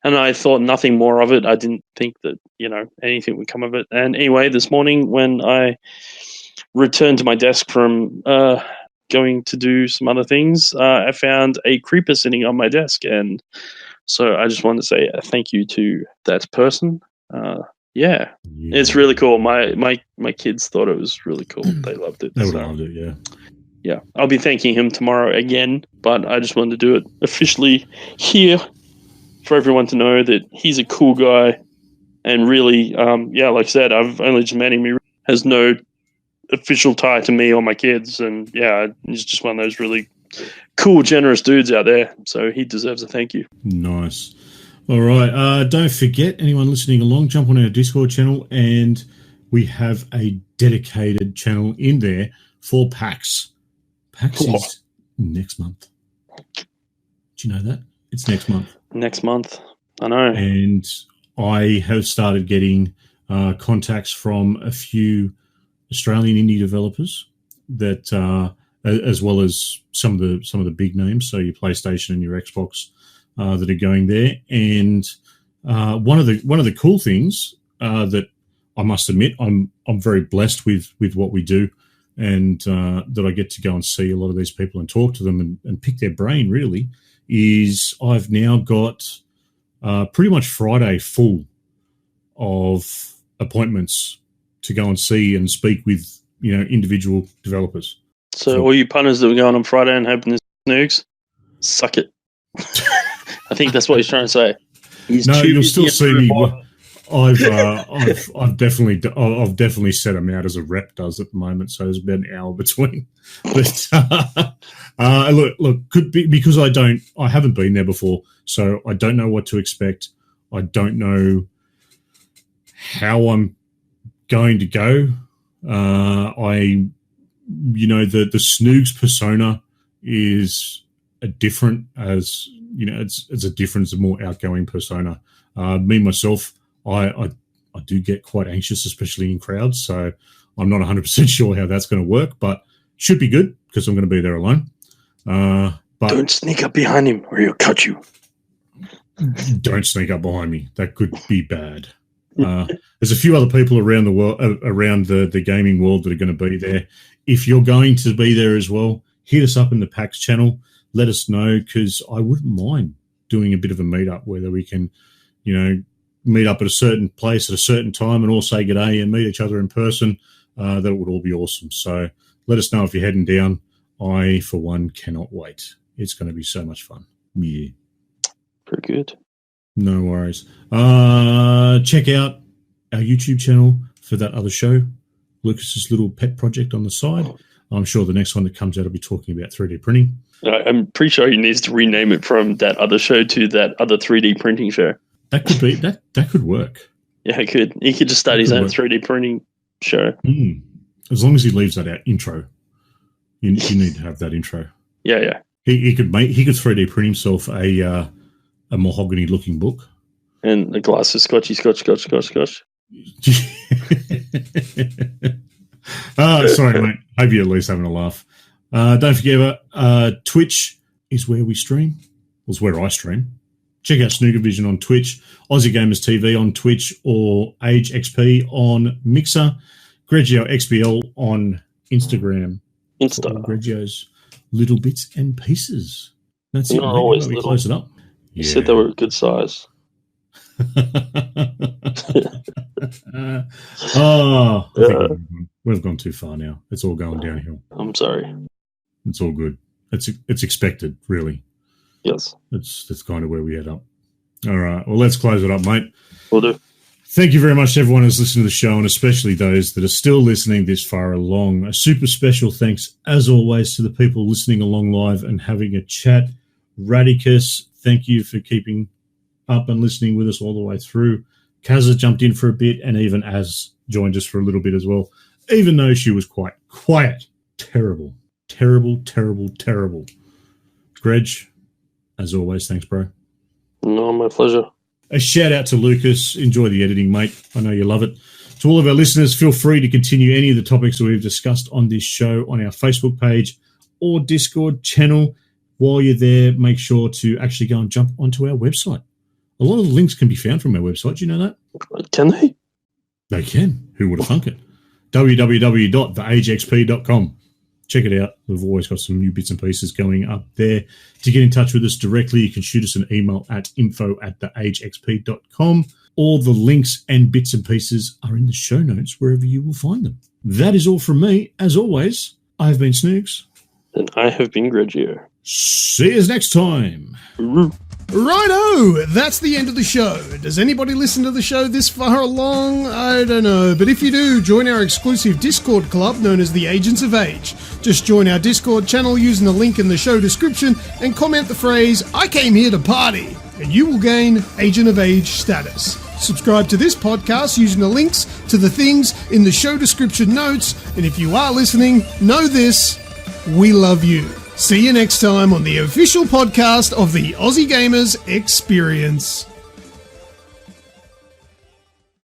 And I thought nothing more of it. I didn't think that, anything would come of it. And anyway, this morning when I returned to my desk from going to do some other things, I found a creeper sitting on my desk. And so I just wanted to say thank you to that person. Yeah, it's really cool. My kids thought it was really cool. They loved it. They would have loved it, yeah. Yeah, I'll be thanking him tomorrow again, but I just wanted to do it officially here for everyone to know that he's a cool guy. And really, like I said, I've only just met him. He has no official tie to me or my kids. And yeah, he's just one of those really cool, generous dudes out there. So he deserves a thank you. Nice. All right. Don't forget, anyone listening along, jump on our Discord channel, and we have a dedicated channel in there for PAX. PAX is next month. Do you know that? It's next month. Next month. I know. And I have started getting contacts from a few Australian indie developers that, as well as some of the big names, so your PlayStation and your Xbox, that are going there. And one of the cool things that I must admit, I'm very blessed with what we do, and that I get to go and see a lot of these people and talk to them and pick their brain, really, is I've now got pretty much Friday full of appointments to go and see and speak with individual developers. So all you punters that were going on Friday and hoping this Snoogs, suck it. I think that's what he's trying to say. You'll still see me. I've definitely set them out as a rep does at the moment, so there's about an hour between. But look, could be because I haven't been there before, so I don't know what to expect. I don't know how I'm going to go. The Snoogs persona is a different, as you know, it's a different, it's a more outgoing persona. Me myself, I do get quite anxious, especially in crowds. So I'm not 100% sure how that's going to work, but should be good because I'm going to be there alone. But don't sneak up behind him or he'll cut you. Don't sneak up behind me. That could be bad. There's a few other people around the world, around the gaming world, that are going to be there. If you're going to be there as well, hit us up in the PAX channel. Let us know, because I wouldn't mind doing a bit of a meetup, whether we can, meet up at a certain place at a certain time and all say good day and meet each other in person. That would all be awesome. So let us know if you're heading down. I, for one, cannot wait. It's going to be so much fun. Yeah. Pretty good. No worries. Check out our YouTube channel for that other show, Lucas's little pet project on the side. I'm sure the next one that comes out will be talking about 3D printing. I'm pretty sure he needs to rename it from that other show to that other 3D printing show. That could be that could work. Yeah, it could. He could just start his own 3D printing show. As long as he leaves that out intro. You need to have that intro. Yeah. He could 3D print himself a mahogany looking book. And the glass of scotch. Sorry, mate. Hope you're at least having a laugh. Don't forget, Twitch is where we stream. It's where I stream. Check out Snooger Vision on Twitch, Aussie Gamers TV on Twitch, or Age XP on Mixer, Grejio XBL on Instagram. Grejio's little bits and pieces. That's it. Not always little. Close it up. You said they were a good size. I think we've gone too far now. It's all going downhill. I'm sorry. It's all good. It's expected, really. Yes. That's kind of where we head up. All right. Well, let's close it up, mate. Will do. Thank you very much to everyone who's listened to the show, and especially those that are still listening this far along. A super special thanks, as always, to the people listening along live and having a chat. Radicus, thank you for keeping up and listening with us all the way through. Kaza jumped in for a bit, and even Az joined us for a little bit as well, even though she was quite quiet. Terrible. Greg, as always, thanks, bro. No, my pleasure. A shout out to Lucas. Enjoy the editing, mate. I know you love it. To all of our listeners, feel free to continue any of the topics that we've discussed on this show on our Facebook page or Discord channel. While you're there, make sure to actually go and jump onto our website. A lot of the links can be found from our website. Do you know that? Can they? They can. Who would have thunk it? www.theagexp.com. Check it out. We've always got some new bits and pieces going up there. To get in touch with us directly, you can shoot us an email at info@theagexp.com. All the links and bits and pieces are in the show notes wherever you will find them. That is all from me. As always, I've been Snoogs. And I have been Grejio. See you next time. Righto, that's the end of the show. Does anybody listen to the show this far along? I don't know, but if you do, join our exclusive Discord club known as the Agents of Age. Just join our Discord channel using the link in the show description and comment the phrase, "I came here to party," and you will gain Agent of Age status. Subscribe to this podcast using the links to the things in the show description notes, and if you are listening, know this, we love you. See you next time on the official podcast of the Aussie Gamers Experience.